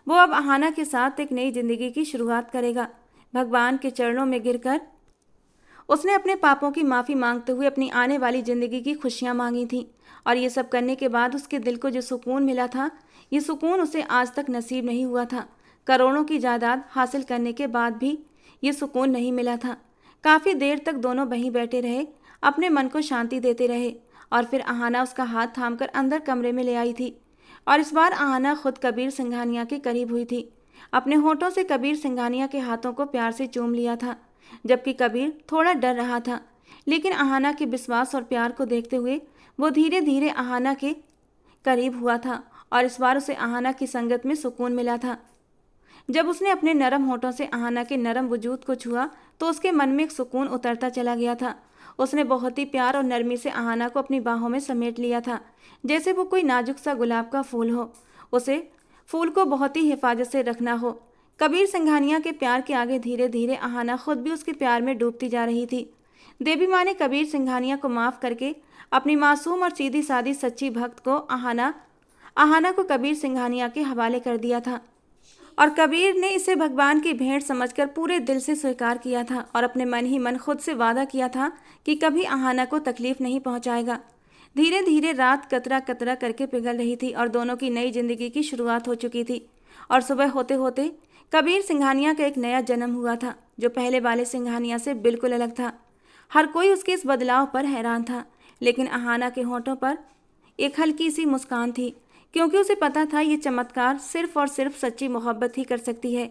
S1: वो अब अहाना के साथ एक नई जिंदगी की शुरुआत करेगा। भगवान के चरणों में गिरकर उसने अपने पापों की माफ़ी मांगते हुए अपनी आने वाली ज़िंदगी की खुशियाँ मांगी थीं और ये सब करने के बाद उसके दिल को जो सुकून मिला था, ये सुकून उसे आज तक नसीब नहीं हुआ था। करोड़ों की जायदाद हासिल करने के बाद भी ये सुकून नहीं मिला था। काफ़ी देर तक दोनों वहीं बैठे रहे, अपने मन को शांति देते रहे और फिर अहाना उसका हाथ थामकर अंदर कमरे में ले आई थी और इस बार अहाना खुद कबीर सिंघानिया के करीब हुई थी। अपने होठों से कबीर सिंघानिया के हाथों को प्यार से चूम लिया था, जबकि कबीर थोड़ा डर रहा था, लेकिन अहाना के विश्वास और प्यार को देखते हुए वो धीरे धीरे अहाना के करीब हुआ था और इस बार उसे अहाना की संगत में सुकून मिला था। जब उसने अपने नरम होठों से अहाना के नरम वजूद को छुआ तो उसके मन में एक सुकून उतरता चला गया था। उसने बहुत ही प्यार और नरमी से अहाना को अपनी बाहों में समेट लिया था, जैसे वो कोई नाजुक सा गुलाब का फूल हो, उसे फूल को बहुत ही हिफाजत से रखना हो। कबीर सिंघानिया के प्यार के आगे धीरे धीरे अहाना खुद भी उसके प्यार में डूबती जा रही थी। देवी माँ ने कबीर सिंघानिया को माफ़ करके अपनी मासूम और सीधी सादी सच्ची भक्त को अहाना को कबीर सिंघानिया के हवाले कर दिया था और कबीर ने इसे भगवान की भेंट समझकर पूरे दिल से स्वीकार किया था और अपने मन ही मन खुद से वादा किया था कि कभी अहाना को तकलीफ नहीं पहुंचाएगा। धीरे धीरे रात कतरा कतरा करके पिघल रही थी और दोनों की नई जिंदगी की शुरुआत हो चुकी थी और सुबह होते होते कबीर सिंघानिया का एक नया जन्म हुआ था, जो पहले वाले सिंघानिया से बिल्कुल अलग था। हर कोई उसके इस बदलाव पर हैरान था, लेकिन अहाना के होठों पर एक हल्की सी मुस्कान थी, क्योंकि उसे पता था ये चमत्कार सिर्फ और सिर्फ सच्ची मोहब्बत ही कर सकती है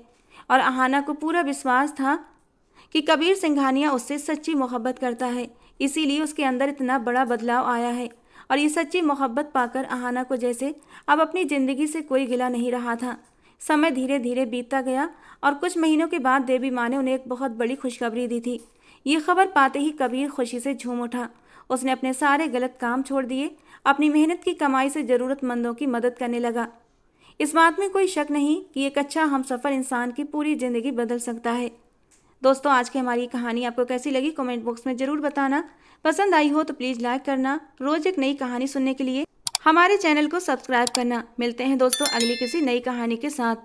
S1: और अहाना को पूरा विश्वास था कि कबीर सिंघानिया उससे सच्ची मोहब्बत करता है, इसीलिए उसके अंदर इतना बड़ा बदलाव आया है। और ये सच्ची मोहब्बत पाकर अहाना को जैसे अब अपनी ज़िंदगी से कोई गिला नहीं रहा था। समय धीरे धीरे बीतता गया और कुछ महीनों के बाद देवी माँ ने उन्हें एक बहुत बड़ी खुशखबरी दी थी। ये खबर पाते ही कबीर खुशी से झूम उठा। उसने अपने सारे गलत काम छोड़ दिए, अपनी मेहनत की कमाई से ज़रूरतमंदों की मदद करने लगा। इस बात में कोई शक नहीं कि एक अच्छा हमसफ़र इंसान की पूरी ज़िंदगी बदल सकता है। दोस्तों, आज की हमारी कहानी आपको कैसी लगी कमेंट बॉक्स में ज़रूर बताना। पसंद आई हो तो प्लीज़ लाइक करना। रोज़ एक नई कहानी सुनने के लिए हमारे चैनल को सब्सक्राइब करना। मिलते हैं दोस्तों अगली किसी नई कहानी के साथ।